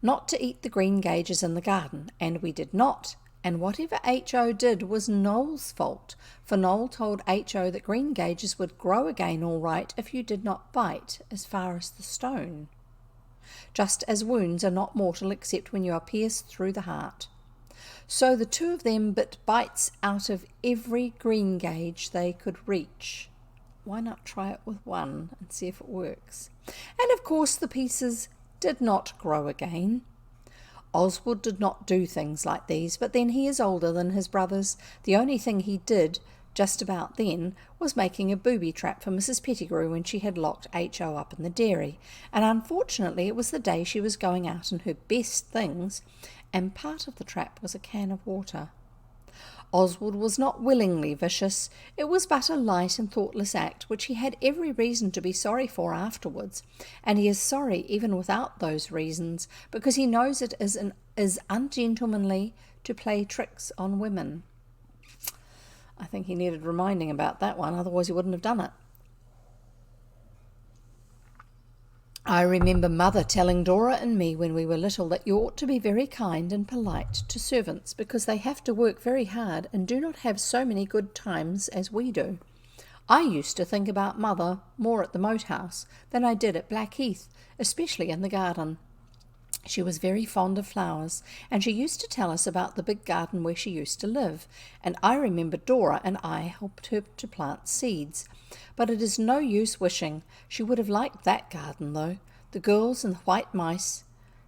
Speaker 1: Not to eat the greengages in the garden, and we did not. And whatever H.O. did was Noel's fault, for Noel told H.O. that greengages would grow again all right if you did not bite as far as the stone, just as wounds are not mortal except when you are pierced through the heart. So the 2 of them bit bites out of every greengage they could reach. Why not try it with one and see if it works? And of course the pieces did not grow again. Oswald did not do things like these, but then he is older than his brothers. The only thing he did just about then was making a booby trap for Mrs. Pettigrew when she had locked H.O. up in the dairy, and unfortunately it was the day she was going out in her best things, and part of the trap was a can of water. Oswald was not willingly vicious. It was but a light and thoughtless act, which he had every reason to be sorry for afterwards, and he is sorry even without those reasons, because he knows it is ungentlemanly to play tricks on women. I think he needed reminding about that one, otherwise he wouldn't have done it. I remember Mother telling Dora and me when we were little that you ought to be very kind and polite to servants because they have to work very hard and do not have so many good times as we do. I used to think about Mother more at the moat house than I did at Blackheath, especially in the garden. She was very fond of flowers, and she used to tell us about the big garden where she used to live, and I remember Dora and I helped her to plant seeds. But it is no use wishing. She would have liked that garden, though. The girls and the white mice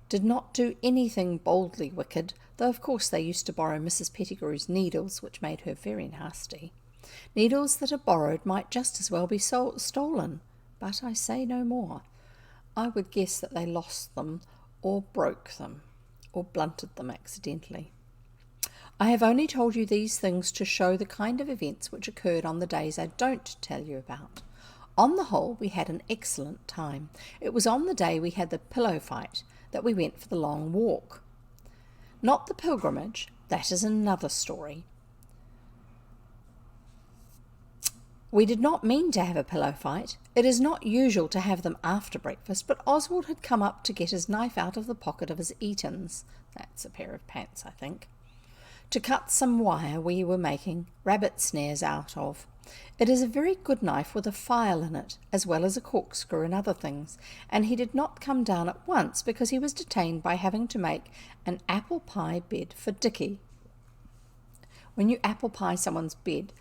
Speaker 1: did not do anything boldly wicked, though of course they used to borrow Mrs. Pettigrew's needles, which made her very nasty. Needles that are borrowed might just as well be stolen, but I say no more. I would guess that they lost them, or broke them, or blunted them accidentally. I have only told you these things to show the kind of events which occurred on the days I don't tell you about. On the whole, we had an excellent time. It was on the day we had the pillow fight that we went for the long walk. Not the pilgrimage, that is another story. We did not mean to have a pillow fight. It is not usual to have them after breakfast, but Oswald had come up to get his knife out of the pocket of his Eatons, that's a pair of pants, I think, to cut some wire we were making rabbit snares out of. It is a very good knife with a file in it, as well as a corkscrew and other things, and he did not come down at once because he was detained by having to make an apple pie bed for Dicky. When you apple pie someone's bed,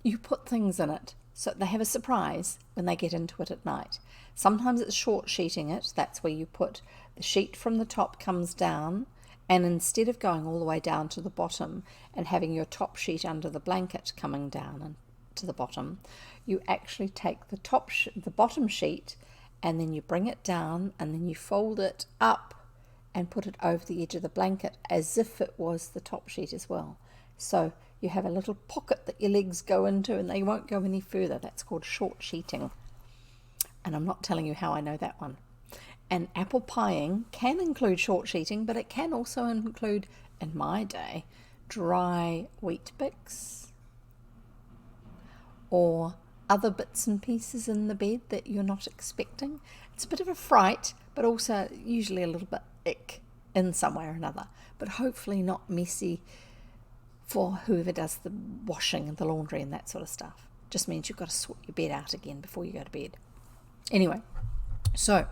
Speaker 1: you put things in it so they have a surprise when they get into it at night. Sometimes it's short sheeting it, that's where you put the sheet from the top comes down, and instead of going all the way down to the bottom and having your top sheet under the blanket coming down and to the bottom, you actually take the bottom sheet and then you bring it down and then you fold it up and put it over the edge of the blanket as if it was the top sheet as well. So you have a little pocket that your legs go into and they won't go any further. That's called short sheeting. And I'm not telling you how I know that one. And apple pieing can include short sheeting, but it can also include, in my day, dry wheat bix or other bits and pieces in the bed that you're not expecting. It's a bit of a fright, but also usually a little bit ick in some way or another, but hopefully not messy for whoever does the washing and the laundry and that sort of stuff. Just means you've got to sort your bed out again before you go to bed. Anyway, so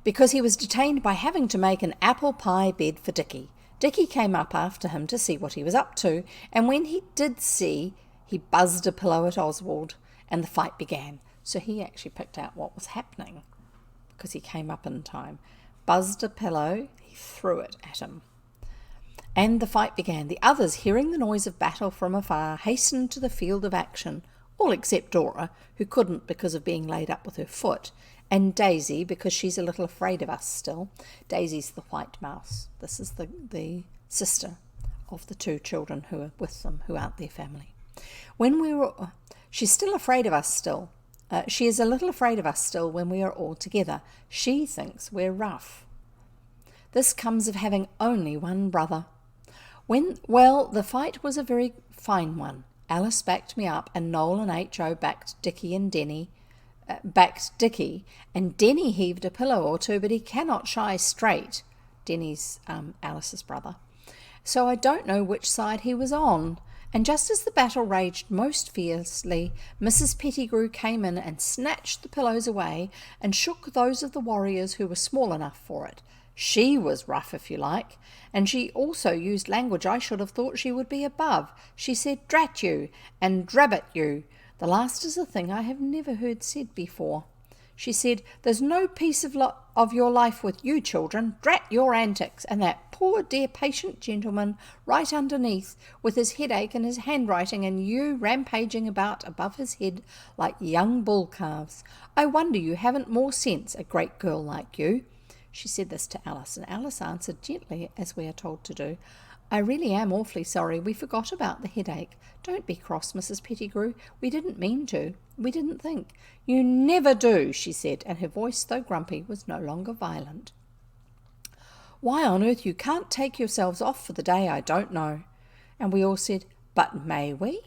Speaker 1: because he was detained by having to make an apple pie bed for Dicky, Dicky came up after him to see what he was up to, and when he did see, he buzzed a pillow at Oswald, and the fight began. So he actually picked out what was happening because he came up in time. Buzzed a pillow, he threw it at him. And the fight began. The others, hearing the noise of battle from afar, hastened to the field of action, all except Dora, who couldn't because of being laid up with her foot, and Daisy, because she's a little afraid of us still. Daisy's the white mouse. This is the sister of the two children who are with them, who aren't their family. She's still afraid of us still. She is a little afraid of us still when we are all together. She thinks we're rough. This comes of having only one brother. The fight was a very fine one. Alice backed me up, and Noel and H.O. backed Dicky, and Denny heaved a pillow or two, but he cannot shy straight. Denny's Alice's brother. So I don't know which side he was on. And just as the battle raged most fiercely, Mrs. Pettigrew came in and snatched the pillows away and shook those of the warriors who were small enough for it. She was rough, if you like, and she also used language I should have thought she would be above. She said, "Drat you," and "Drabbit you." The last is a thing I have never heard said before. She said, "There's no peace of your life with you children. Drat your antics." And that poor dear patient gentleman right underneath, with his headache and his handwriting, and you rampaging about above his head like young bull calves. I wonder you haven't more sense, a great girl like you. She said this to Alice, and Alice answered gently, as we are told to do, "I really am awfully sorry. We forgot about the headache. Don't be cross, Mrs. Pettigrew. We didn't mean to. We didn't think." "You never do," she said, and her voice, though grumpy, was no longer violent. "Why on earth you can't take yourselves off for the day, I don't know." And we all said, "But may we?"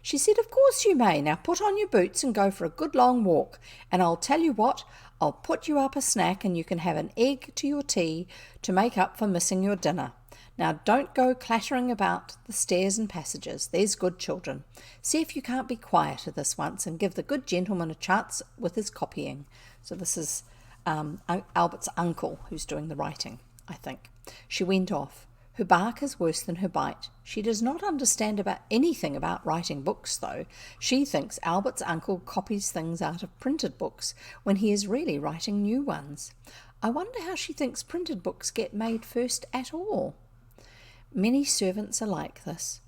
Speaker 1: She said, "Of course you may. Now put on your boots and go for a good long walk. And I'll tell you what, I'll put you up a snack and you can have an egg to your tea to make up for missing your dinner. Now don't go clattering about the stairs and passages. There's good children. See if you can't be quieter this once and give the good gentleman a chance with his copying." So this is Albert's uncle who's doing the writing, I think. She went off. Her bark is worse than her bite. She does not understand anything about writing books, though. She thinks Albert's uncle copies things out of printed books when he is really writing new ones. I wonder how she thinks printed books get made first at all. Many servants are like this.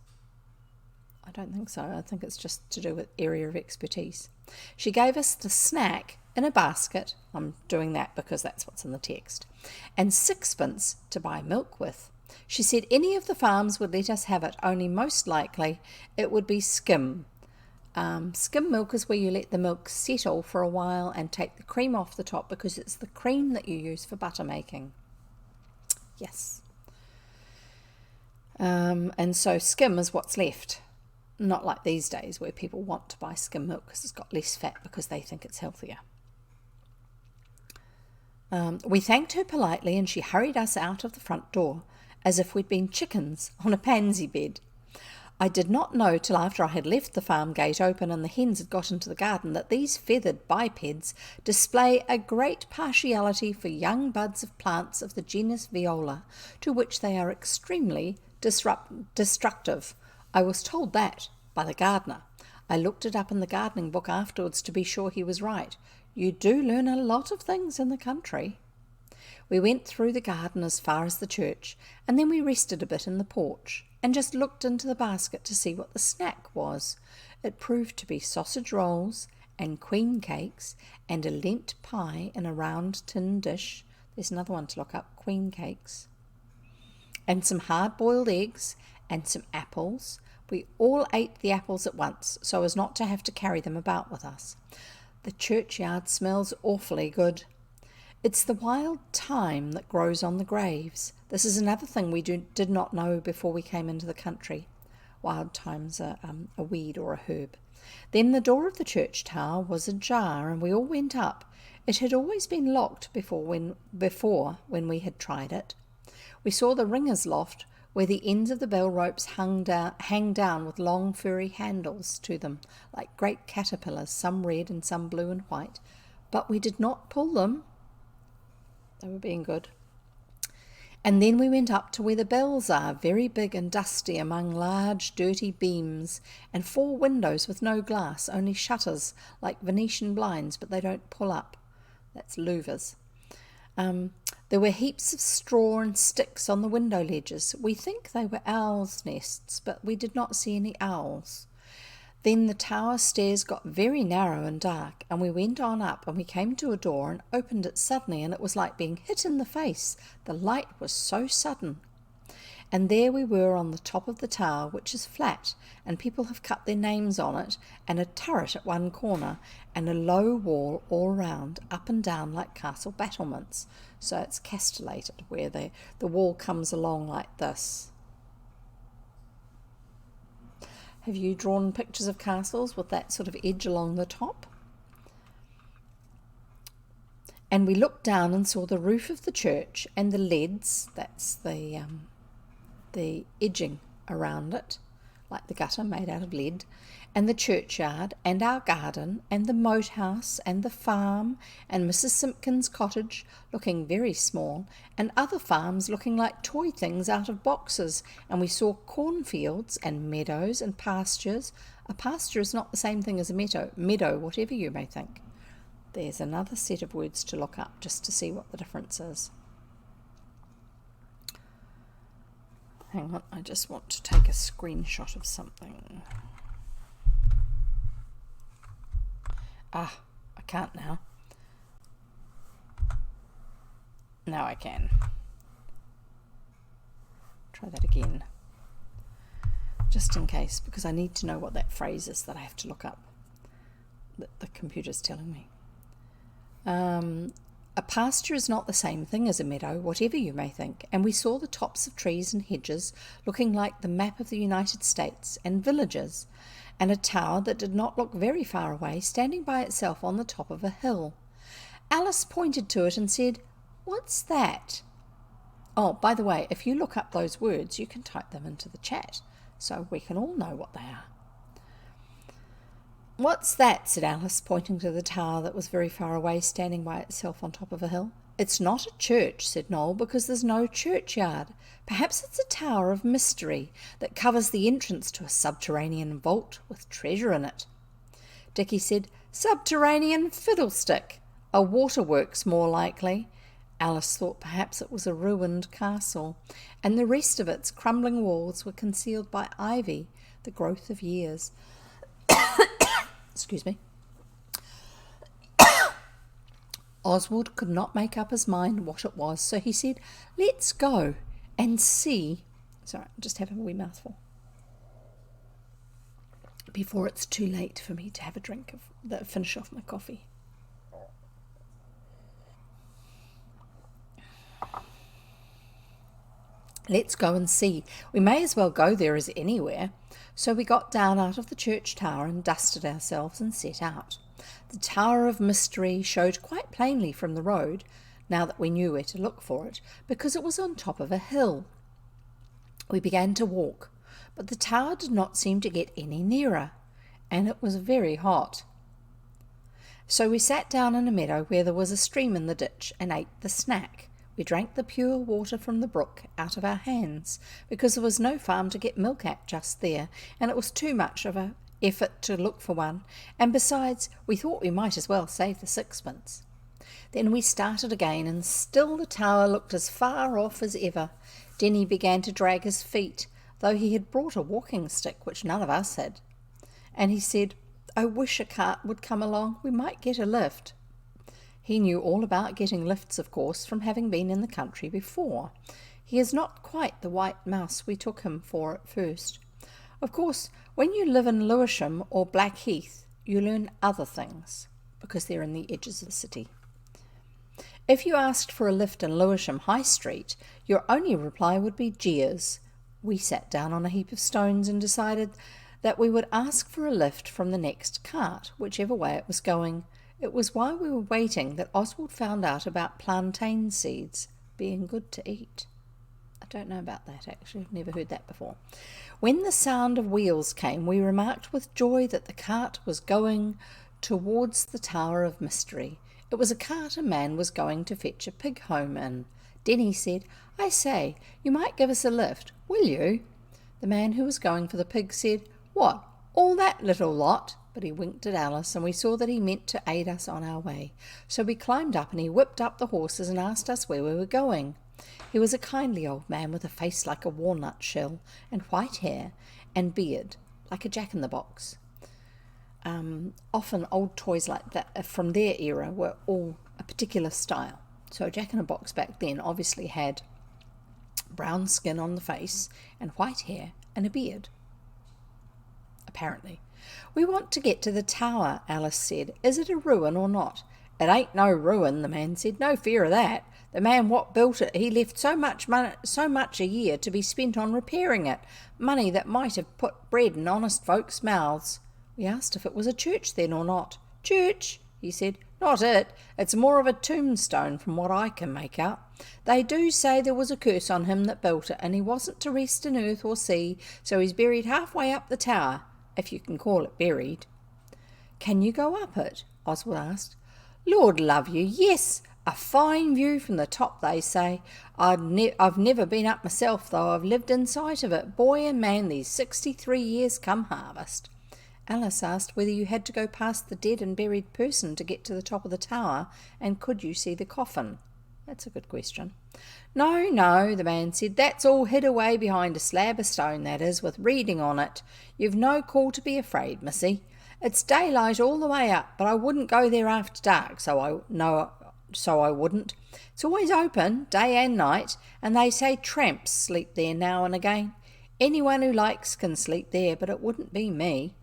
Speaker 1: I don't think so. I think it's just to do with area of expertise. She gave us the snack in a basket. I'm doing that because that's what's in the text. And 6pence to buy milk with. She said any of the farms would let us have it, only most likely it would be skim. Skim milk is where you let the milk settle for a while and take the cream off the top, because it's the cream that you use for butter making. Yes. And so skim is what's left. Not like these days where people want to buy skim milk because it's got less fat because they think it's healthier. We thanked her politely and she hurried us out of the front door as if we'd been chickens on a pansy bed. I did not know till after I had left the farm gate open and the hens had got into the garden that these feathered bipeds display a great partiality for young buds of plants of the genus Viola, to which they are extremely destructive. I was told that by the gardener. I looked it up in the gardening book afterwards to be sure he was right. You do learn a lot of things in the country. We went through the garden as far as the church, and then we rested a bit in the porch and just looked into the basket to see what the snack was. It proved to be sausage rolls and queen cakes and a Lent pie in a round tin dish. There's another one to look up, queen cakes. And some hard-boiled eggs and some apples. We all ate the apples at once, so as not to have to carry them about with us. The churchyard smells awfully good. It's the wild thyme that grows on the graves. This is another thing we did not know before we came into the country. Wild thyme's a weed or a herb. Then the door of the church tower was ajar, and we all went up. It had always been locked before when we had tried it. We saw the ringer's loft, where the ends of the bell ropes hang down with long furry handles to them, like great caterpillars, some red and some blue and white. But we did not pull them. They were being good. And then we went up to where the bells are, very big and dusty among large dirty beams, and 4 windows with no glass, only shutters like Venetian blinds, but they don't pull up. That's louvers. There were heaps of straw and sticks on the window ledges. We think they were owls' nests, but we did not see any owls. Then the tower stairs got very narrow and dark, and we went on up, and we came to a door and opened it suddenly, and it was like being hit in the face. The light was so sudden. And there we were on the top of the tower, which is flat, and people have cut their names on it, and a turret at one corner, and a low wall all round, up and down like castle battlements. So it's castellated, where the wall comes along like this. Have you drawn pictures of castles with that sort of edge along the top? And we looked down and saw the roof of the church and the leads, that's the edging around it, like the gutter made out of lead, and the churchyard and our garden and the moat house and the farm and Mrs. Simpkin's cottage looking very small, and other farms looking like toy things out of boxes, and we saw cornfields and meadows and pastures. A pasture is not the same thing as a meadow, whatever you may think. There's another set of words to look up just to see what the difference is. Hang on, I just want to take a screenshot of something. I can't now. Now I can. Try that again. Just in case, because I need to know what that phrase is that I have to look up. That the computer's telling me. A pasture is not the same thing as a meadow, whatever you may think, and we saw the tops of trees and hedges looking like the map of the United States, and villages, and a tower that did not look very far away, standing by itself on the top of a hill. Alice pointed to it and said, "What's that?" Oh, by the way, if you look up those words, you can type them into the chat, so we can all know what they are. "What's that?" said Alice, pointing to the tower that was very far away, standing by itself on top of a hill. "It's not a church," said Noel, "because there's no churchyard. Perhaps it's a tower of mystery that covers the entrance to a subterranean vault with treasure in it." Dickie said, "Subterranean fiddlestick. A waterworks more likely." Alice thought perhaps it was a ruined castle, and the rest of its crumbling walls were concealed by ivy, the growth of years. Excuse me. Oswald could not make up his mind what it was, so he said, "Let's go and see." Sorry, I'm just having a wee mouthful before it's too late for me to have a drink of finish off my coffee. Let's go and see. We may as well go there as anywhere. So we got down out of the church tower and dusted ourselves and set out. The Tower of Mystery showed quite plainly from the road, now that we knew where to look for it, because it was on top of a hill. We began to walk, but the tower did not seem to get any nearer, and it was very hot. So we sat down in a meadow where there was a stream in the ditch and ate the snack. We drank the pure water from the brook out of our hands, because there was no farm to get milk at just there, and it was too much of an effort to look for one, and besides, we thought we might as well save the sixpence. Then we started again, and still the tower looked as far off as ever. Denny began to drag his feet, though he had brought a walking stick, which none of us had. And he said, "I wish a cart would come along, we might get a lift." He knew all about getting lifts, of course, from having been in the country before. He is not quite the white mouse we took him for at first. Of course, when you live in Lewisham or Blackheath, you learn other things, because they're in the edges of the city. If you asked for a lift in Lewisham High Street, your only reply would be jeers. We sat down on a heap of stones and decided that we would ask for a lift from the next cart, whichever way it was going. It was while we were waiting that Oswald found out about plantain seeds being good to eat. I don't know about that, actually. I've never heard that before. When the sound of wheels came, we remarked with joy that the cart was going towards the Tower of Mystery. It was a cart a man was going to fetch a pig home in. Denny said, "I say, you might give us a lift, will you?" The man who was going for the pig said, "What, all that little lot?" But he winked at Alice, and we saw that he meant to aid us on our way. So we climbed up, and he whipped up the horses and asked us where we were going. He was a kindly old man with a face like a walnut shell, and white hair, and beard, like a jack-in-the-box. Often old toys like that from their era were all a particular style. So jack-in-a-box back then obviously had brown skin on the face, and white hair, and a beard. Apparently. "We want to get to the tower," Alice said. "Is it a ruin or not?" "It ain't no ruin," the man said. "No fear of that. The man what built it, he left so much a year to be spent on repairing it, money that might have put bread in honest folks' mouths." We asked if it was a church then or not. "Church?" he said. "Not it. It's more of a tombstone from what I can make out. They do say there was a curse on him that built it, and he wasn't to rest in earth or sea, so he's buried halfway up the tower, if you can call it buried." "Can you go up it?" Oswald asked. "Lord love you, yes. A fine view from the top, they say. I've never been up myself, though I've lived in sight of it, boy and man, these 63 years come harvest." Alice asked whether you had to go past the dead and buried person to get to the top of the tower, and could you see the coffin? That's a good question. "No, no," the man said. "That's all hid away behind a slab of stone, that is, with reading on it. You've no call to be afraid, missy. It's daylight all the way up, but I wouldn't go there after dark, so I wouldn't. It's always open, day and night, and they say tramps sleep there now and again. Anyone who likes can sleep there, but it wouldn't be me."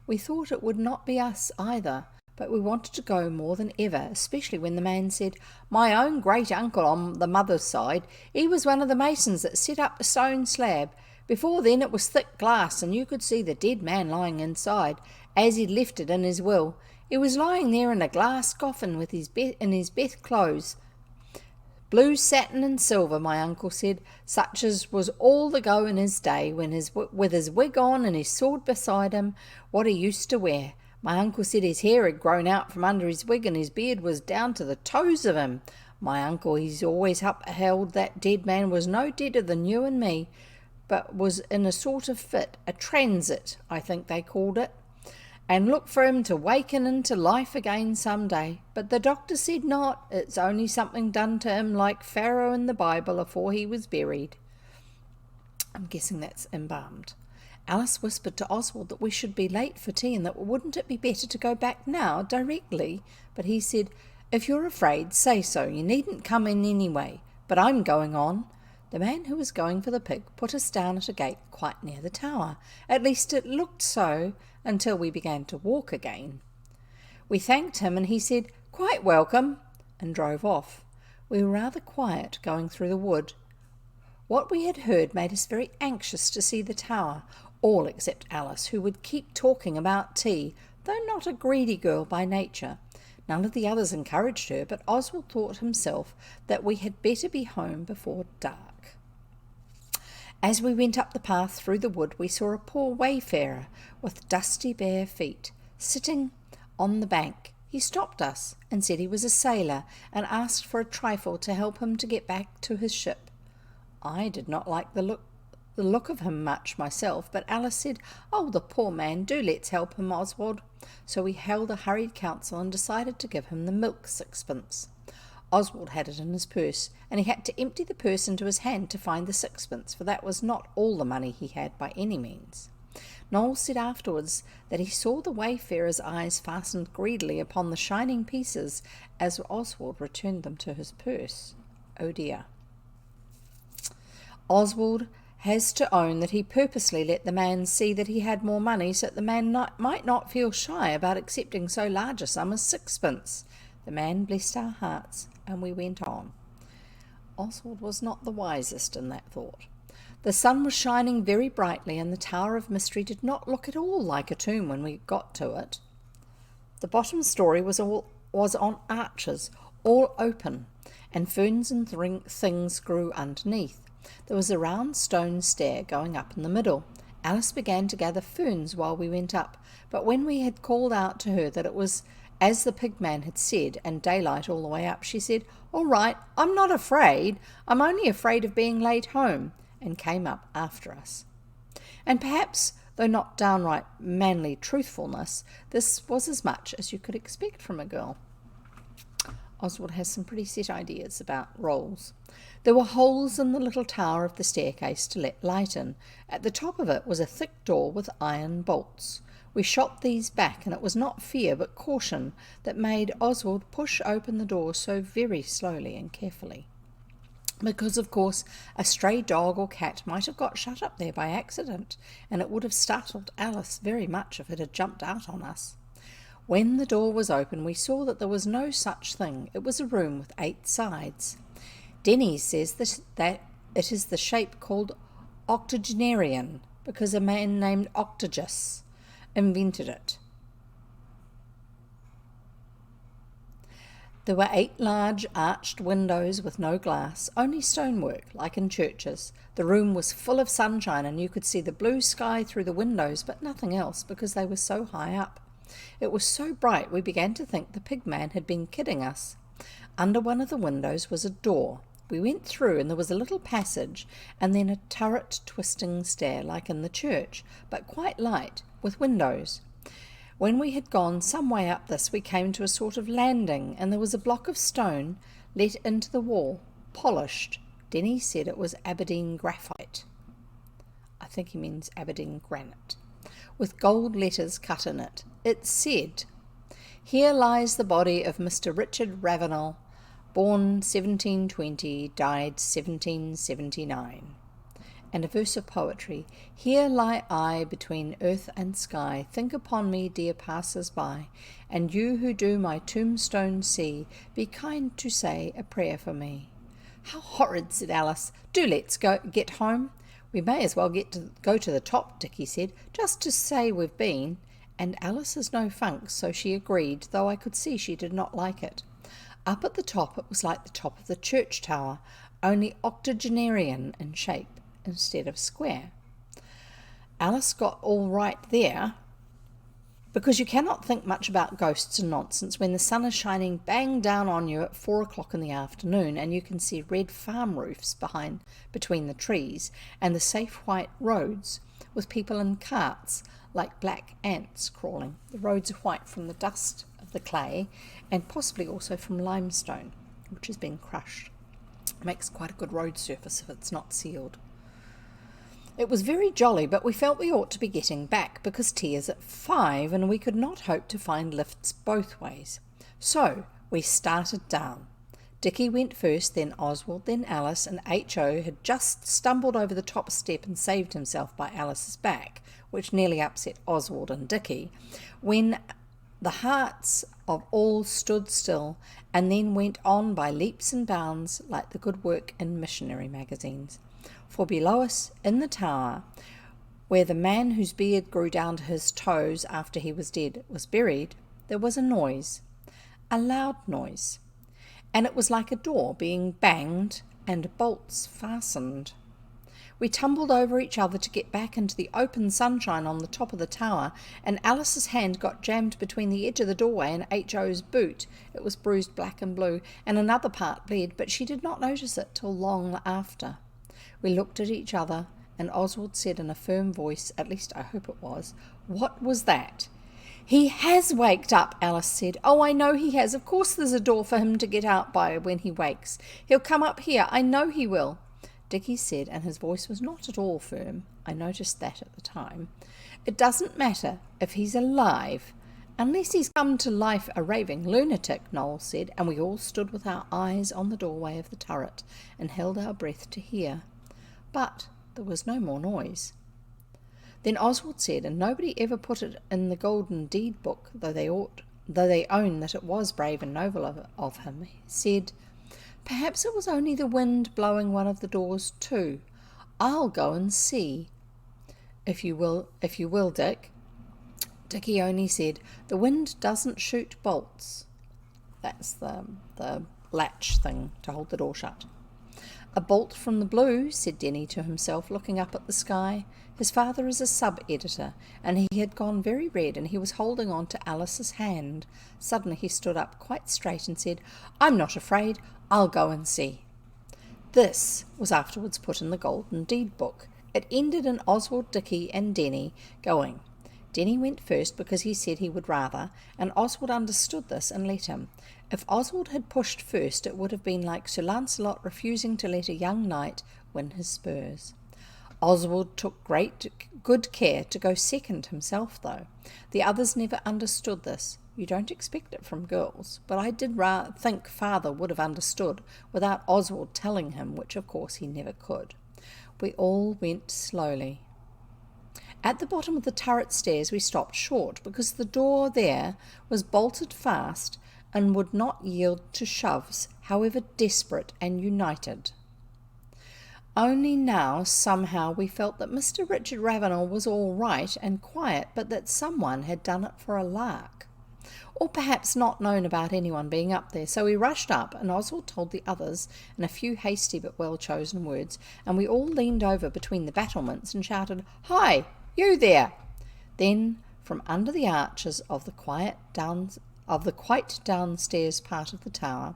Speaker 1: We thought it would not be us either, but we wanted to go more than ever, especially when the man said, "My own great-uncle on the mother's side, he was one of the masons that set up the stone slab. Before then it was thick glass, and you could see the dead man lying inside, as he'd left it in his will. He was lying there in a glass coffin with in his best clothes. Blue satin and silver, my uncle said, such as was all the go in his day, with his wig on and his sword beside him, what he used to wear. My uncle said his hair had grown out from under his wig, and his beard was down to the toes of him. My uncle, he's always upheld that dead man was no deader than you and me, but was in a sort of fit, a transit, I think they called it. and look for him to waken into life again some day. But the doctor said not. It's only something done to him like Pharaoh in the Bible afore he was buried. I'm guessing that's embalmed. Alice whispered to Oswald that we should be late for tea and that wouldn't it be better to go back now directly? But he said, if you're afraid, say so. You needn't come in anyway. But I'm going on. The man who was going for the pig put us down at a gate quite near the tower. At least it looked so until we began to walk again. We thanked him and he said, quite welcome, and drove off. We were rather quiet going through the wood. What we had heard made us very anxious to see the tower, all except Alice, who would keep talking about tea, though not a greedy girl by nature. None of the others encouraged her, but Oswald thought himself that we had better be home before dark. As we went up the path through the wood, we saw a poor wayfarer with dusty bare feet sitting on the bank. He stopped us and said he was a sailor and asked for a trifle to help him to get back to his ship. I did not like the look of him much myself, but Alice said, oh, the poor man, do let's help him, Oswald. So we held a hurried council and decided to give him the milk sixpence. Oswald had it in his purse, and he had to empty the purse into his hand to find the sixpence, for that was not all the money he had by any means. Noel said afterwards that he saw the wayfarer's eyes fastened greedily upon the shining pieces as Oswald returned them to his purse. Oh dear. Oswald has to own that he purposely let the man see that he had more money so that the man might not feel shy about accepting so large a sum as sixpence. The man blessed our hearts, and we went on. Oswald was not the wisest in that thought. The sun was shining very brightly, and the Tower of Mystery did not look at all like a tomb when we got to it. The bottom story was on arches, all open, and ferns and things grew underneath. There was a round stone stair going up in the middle. Alice began to gather ferns while we went up, but when we had called out to her that it was as the pigman had said, and daylight all the way up, she said, all right, I'm not afraid. I'm only afraid of being late home, and came up after us. And perhaps, though not downright manly truthfulness, this was as much as you could expect from a girl. Oswald has some pretty set ideas about roles. There were holes in the little tower of the staircase to let light in. At the top of it was a thick door with iron bolts. We shot these back, and it was not fear but caution that made Oswald push open the door so very slowly and carefully. Because, of course, a stray dog or cat might have got shut up there by accident, and it would have startled Alice very much if it had jumped out on us. When the door was open, we saw that there was no such thing. It was a room with 8 sides. Denny says that it is the shape called octogenarian, because a man named Octagus invented it. There were 8 large arched windows with no glass, only stonework, like in churches. The room was full of sunshine, and you could see the blue sky through the windows, but nothing else, because they were so high up. It was so bright we began to think the pigman had been kidding us. Under one of the windows was a door. We went through, and there was a little passage, and then a turret twisting stair like in the church, but quite light, with windows. When we had gone some way up this, we came to a sort of landing, and there was a block of stone let into the wall, polished. Denny said it was Aberdeen graphite. I think he means Aberdeen granite, with gold letters cut in it. It said, "Here lies the body of Mr. Richard Ravenel, born 1720, died 1779. And a verse of poetry, "Here lie I between earth and sky, think upon me, dear passers-by, and you who do my tombstone see, be kind to say a prayer for me." How horrid, said Alice. Do let's get home. We may as well go to the top, Dickie said, just to say we've been. And Alice has no funk, so she agreed, though I could see she did not like it. Up at the top it was like the top of the church tower, only octogenarian in shape instead of square. Alice got all right there, because you cannot think much about ghosts and nonsense when the sun is shining bang down on you at 4 o'clock in the afternoon, and you can see red farm roofs between the trees, and the safe white roads with people in carts like black ants crawling. The roads are white from the dust of the clay and possibly also from limestone, which has been crushed. It makes quite a good road surface if it's not sealed. It was very jolly, but we felt we ought to be getting back because tea is at 5 and we could not hope to find lifts both ways. So we started down. Dickie went first, then Oswald, then Alice, and H.O. had just stumbled over the top step and saved himself by Alice's back, which nearly upset Oswald and Dickie, when the hearts of all stood still and then went on by leaps and bounds like the good work in missionary magazines. For below us, in the tower, where the man whose beard grew down to his toes after he was dead was buried, there was a noise, a loud noise, and it was like a door being banged and bolts fastened. We tumbled over each other to get back into the open sunshine on the top of the tower, and Alice's hand got jammed between the edge of the doorway and H.O.'s boot. It was bruised black and blue, and another part bled, but she did not notice it till long after. We looked at each other, and Oswald said in a firm voice, at least I hope it was, "What was that?" "He has waked up," Alice said. "Oh, I know he has. Of course there's a door for him to get out by when he wakes. He'll come up here. I know he will." Dickie said, and his voice was not at all firm. I noticed that at the time. "It doesn't matter if he's alive, unless he's come to life a raving lunatic," Noel said, and we all stood with our eyes on the doorway of the turret and held our breath to hear. But there was no more noise. Then Oswald said, and nobody ever put it in the Golden Deed book, though they own that it was brave and noble of him, he said, "Perhaps it was only the wind blowing one of the doors too. I'll go and see." If you will, Dick." Dickie only said, "The wind doesn't shoot bolts." That's the latch thing to hold the door shut. "A bolt from the blue," said Denny to himself, looking up at the sky. His father is a sub-editor, and he had gone very red, and he was holding on to Alice's hand. Suddenly he stood up quite straight and said, "I'm not afraid. I'll go and see." This was afterwards put in the Golden Deed book. It ended in Oswald, Dickie and Denny going. Denny went first because he said he would rather, and Oswald understood this and let him. If Oswald had pushed first, it would have been like Sir Lancelot refusing to let a young knight win his spurs. Oswald took good care to go second himself, though. The others never understood this. You don't expect it from girls, but I did think father would have understood without Oswald telling him, which of course he never could. We all went slowly. At the bottom of the turret stairs we stopped short, because the door there was bolted fast and would not yield to shoves, however desperate and united. Only now, somehow, we felt that Mr. Richard Ravenel was all right and quiet, but that someone had done it for a lark, or perhaps not known about anyone being up there. So we rushed up, and Oswald told the others in a few hasty but well-chosen words, and we all leaned over between the battlements and shouted, "Hi, you there!" Then, from under the arches of the quite downstairs part of the tower,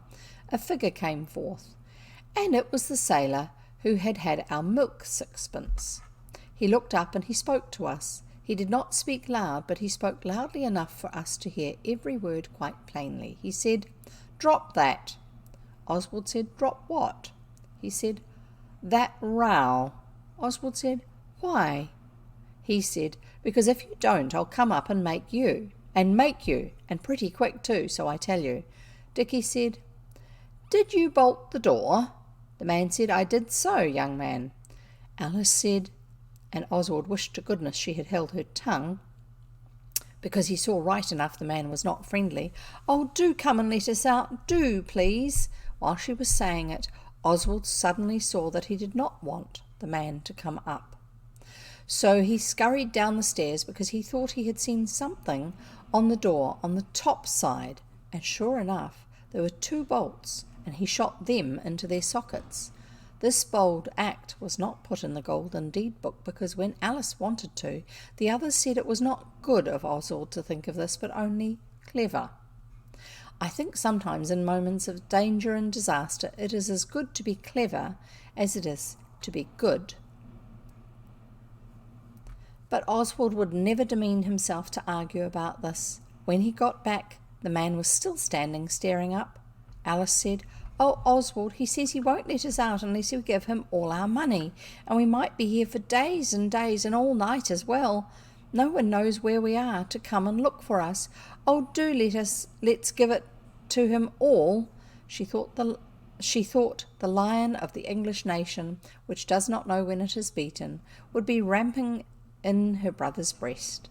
Speaker 1: a figure came forth, and it was the sailor who had had our milk sixpence. He looked up and he spoke to us. He did not speak loud, but he spoke loudly enough for us to hear every word quite plainly. He said, "Drop that." Oswald said, "Drop what?" He said, "That row." Oswald said, "Why?" He said, "Because if you don't, I'll come up and make you, and pretty quick too, so I tell you." Dickie said, "Did you bolt the door?" The man said, "I did so, young man." Alice said, and Oswald wished to goodness she had held her tongue, because he saw right enough the man was not friendly, "Oh, do come and let us out, do, please." While she was saying it, Oswald suddenly saw that he did not want the man to come up. So he scurried down the stairs because he thought he had seen something on the door on the top side, and sure enough there were 2 bolts, and he shot them into their sockets. This bold act was not put in the Golden Deed book, because when Alice wanted to, the others said it was not good of Oswald to think of this, but only clever. I think sometimes in moments of danger and disaster it is as good to be clever as it is to be good. But Oswald would never demean himself to argue about this. When he got back, the man was still standing, staring up. Alice said, "Oh, Oswald, he says he won't let us out unless we give him all our money, and we might be here for days and days and all night as well. No one knows where we are to come and look for us. Oh, do let's give it to him all." She thought the lion of the English nation, which does not know when it is beaten, would be ramping in her brother's breast.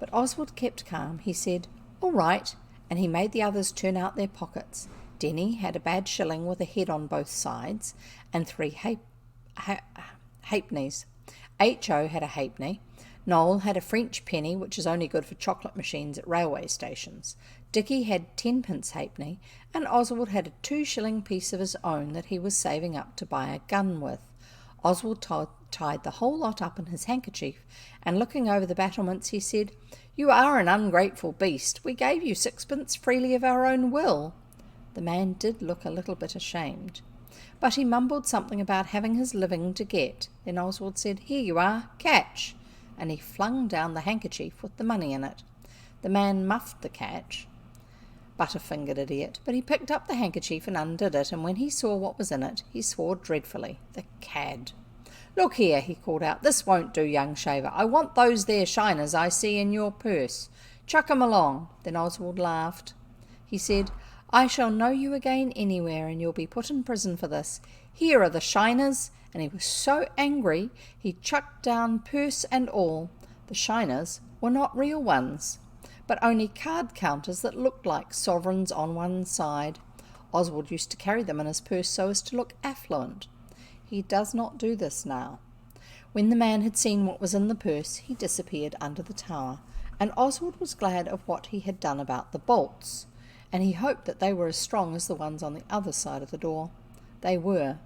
Speaker 1: But Oswald kept calm. He said, "All right," and he made the others turn out their pockets. Denny had a bad shilling with a head on both sides, and 3 halfpennies. H.O. had a halfpenny. Noel had a French penny, which is only good for chocolate machines at railway stations. Dicky had 10pence halfpenny, and Oswald had a 2-shilling piece of his own that he was saving up to buy a gun with. Oswald tied the whole lot up in his handkerchief, and looking over the battlements, he said, "You are an ungrateful beast. We gave you 6pence freely of our own will." The man did look a little bit ashamed, but he mumbled something about having his living to get. Then Oswald said, "Here you are, catch," and he flung down the handkerchief with the money in it. The man muffed the catch, butterfingered idiot, but he picked up the handkerchief and undid it, and when he saw what was in it, he swore dreadfully. The cad. "Look here," he called out, "this won't do, young shaver. I want those there shiners I see in your purse. Chuck 'em along." Then Oswald laughed. He said, "I shall know you again anywhere, and you'll be put in prison for this. Here are the shiners," and he was so angry he chucked down purse and all. The shiners were not real ones, but only card counters that looked like sovereigns on one side. Oswald used to carry them in his purse so as to look affluent. He does not do this now. When the man had seen what was in the purse, he disappeared under the tower, and Oswald was glad of what he had done about the bolts, and he hoped that they were as strong as the ones on the other side of the door. They were.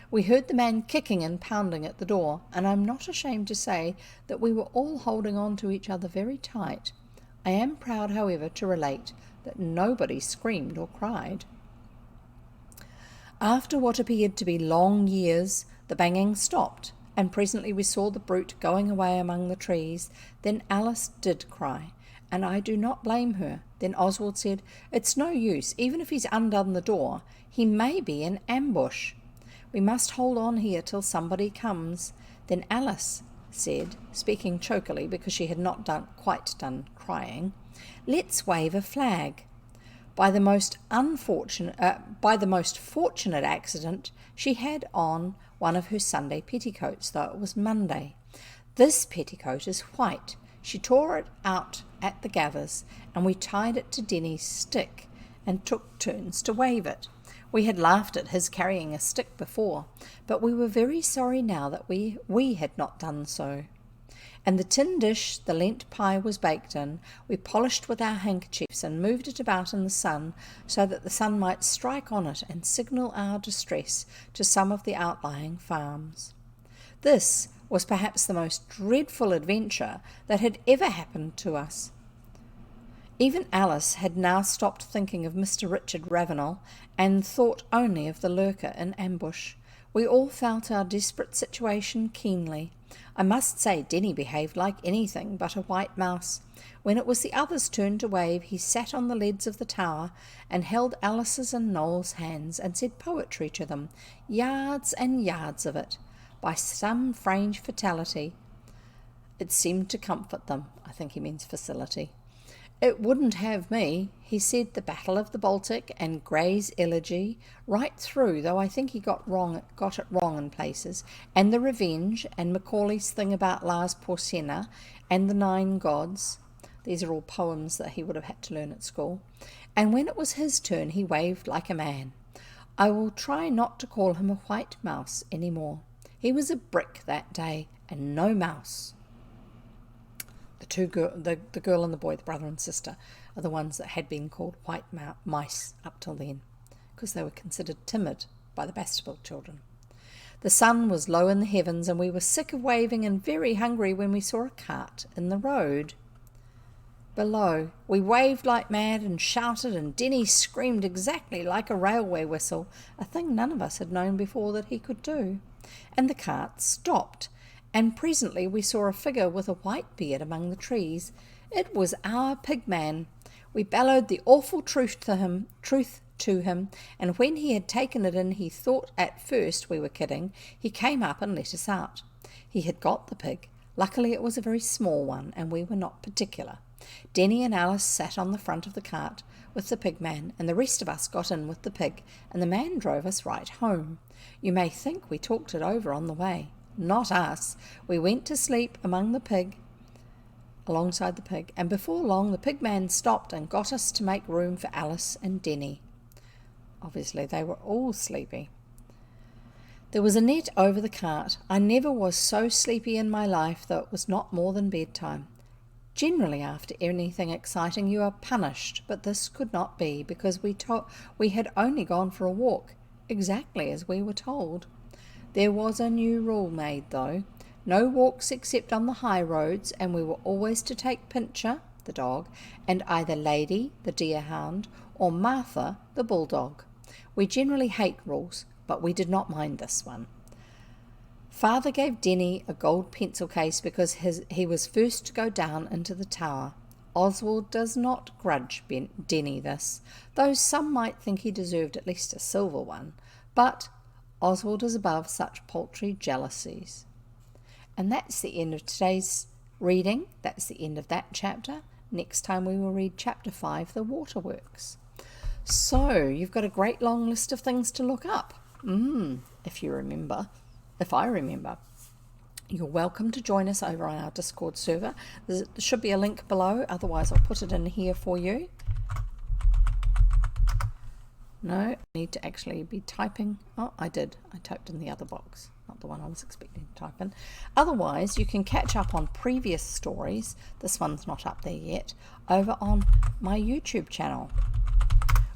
Speaker 1: We heard the man kicking and pounding at the door, and I'm not ashamed to say that we were all holding on to each other very tight. I am proud, however, to relate that nobody screamed or cried. After what appeared to be long years, the banging stopped, and presently we saw the brute going away among the trees. Then Alice did cry, and I do not blame her. Then Oswald said, "It's no use, even if he's undone the door. He may be in ambush. We must hold on here till somebody comes." Then Alice said, speaking chokily because she had not quite done crying, "Let's wave a flag." By the most fortunate accident, she had on one of her Sunday petticoats, though it was Monday. This petticoat is white. She tore it out at the gathers, and we tied it to Denny's stick and took turns to wave it. We had laughed at his carrying a stick before, but we were very sorry now that we had not done so. And the tin dish the Lent pie was baked in, we polished with our handkerchiefs and moved it about in the sun, so that the sun might strike on it and signal our distress to some of the outlying farms. This was perhaps the most dreadful adventure that had ever happened to us. Even Alice had now stopped thinking of Mr. Richard Ravenel and thought only of the lurker in ambush. We all felt our desperate situation keenly. I must say Denny behaved like anything but a white mouse. When it was the other's turn to wave, he sat on the leads of the tower and held Alice's and Noel's hands and said poetry to them, yards and yards of it. By some strange fatality, it seemed to comfort them. I think he means facility. It wouldn't have me. He said the Battle of the Baltic and Gray's Elegy right through, though I think he got it wrong in places, and the Revenge, and Macaulay's thing about Lars Porsena, and the 9 Gods. These are all poems that he would have had to learn at school. And when it was his turn, he waved like a man. I will try not to call him a white mouse any more. He was a brick that day, and no mouse. The girl and the boy, the brother and sister, are the ones that had been called white mice up till then, because they were considered timid by the Bastable children. The sun was low in the heavens, and we were sick of waving and very hungry when we saw a cart in the road below. We waved like mad and shouted, and Denny screamed exactly like a railway whistle, a thing none of us had known before that he could do. And the cart stopped, and presently we saw a figure with a white beard among the trees. It was our pigman. We bellowed the awful truth to him, and when he had taken it in, he thought at first we were kidding. He came up and let us out. He had got the pig. Luckily it was a very small one, and we were not particular. Denny and Alice sat on the front of the cart with the pigman, and the rest of us got in with the pig, and the man drove us right home. You may think we talked it over on the way. Not us. We went to sleep alongside the pig, and before long the pigman stopped and got us to make room for Alice and Denny. Obviously they were all sleepy. There was a net over the cart. I never was so sleepy in my life, though it was not more than bedtime. Generally after anything exciting you are punished, but this could not be, because we had only gone for a walk, exactly as we were told. There was a new rule made, though. No walks except on the high roads, and we were always to take Pincher, the dog, and either Lady, the deerhound, or Martha, the bulldog. We generally hate rules, but we did not mind this one. Father gave Denny a gold pencil case because he was first to go down into the tower. Oswald does not grudge Denny this, though some might think he deserved at least a silver one. But Oswald is above such paltry jealousies. And that's the end of today's reading. That's the end of that chapter. Next time we will read chapter 5, The Waterworks. So you've got a great long list of things to look up. If you remember. If I remember. You're welcome to join us over on our Discord server. There should be a link below, otherwise I'll put it in here for you. No, I need to actually be typing. Oh, I did. I typed in the other box, not the one I was expecting to type in. Otherwise, you can catch up on previous stories. This one's not up there yet. Over on my YouTube channel,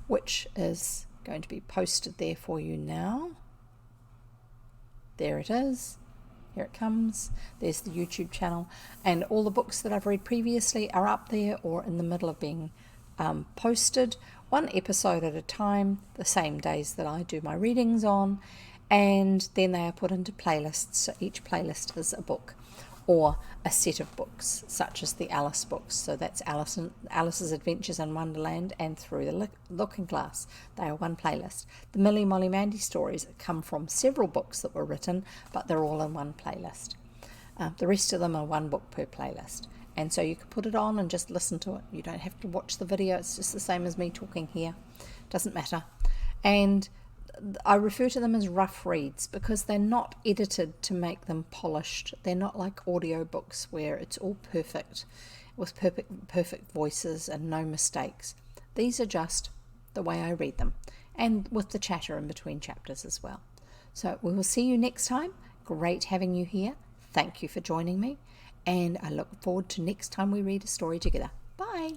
Speaker 1: which is going to be posted there for you now. There it is. Here it comes. There's the YouTube channel. And all the books that I've read previously are up there or in the middle of being posted. One episode at a time, the same days that I do my readings on. And then they are put into playlists. So each playlist is a book or a set of books, such as the Alice books. So that's Alice's Adventures in Wonderland and Through the Looking Glass. They are one playlist. The Millie, Molly, Mandy stories come from several books that were written, but they're all in one playlist. The rest of them are one book per playlist. And so you can put it on and just listen to it. You don't have to watch the video. It's just the same as me talking here. Doesn't matter. And I refer to them as rough reads because they're not edited to make them polished. They're not like audio books where it's all perfect with perfect voices and no mistakes. These are just the way I read them, and with the chatter in between chapters as well. So we will see you next time. Great having you here. Thank you for joining me, and I look forward to next time we read a story together. Bye.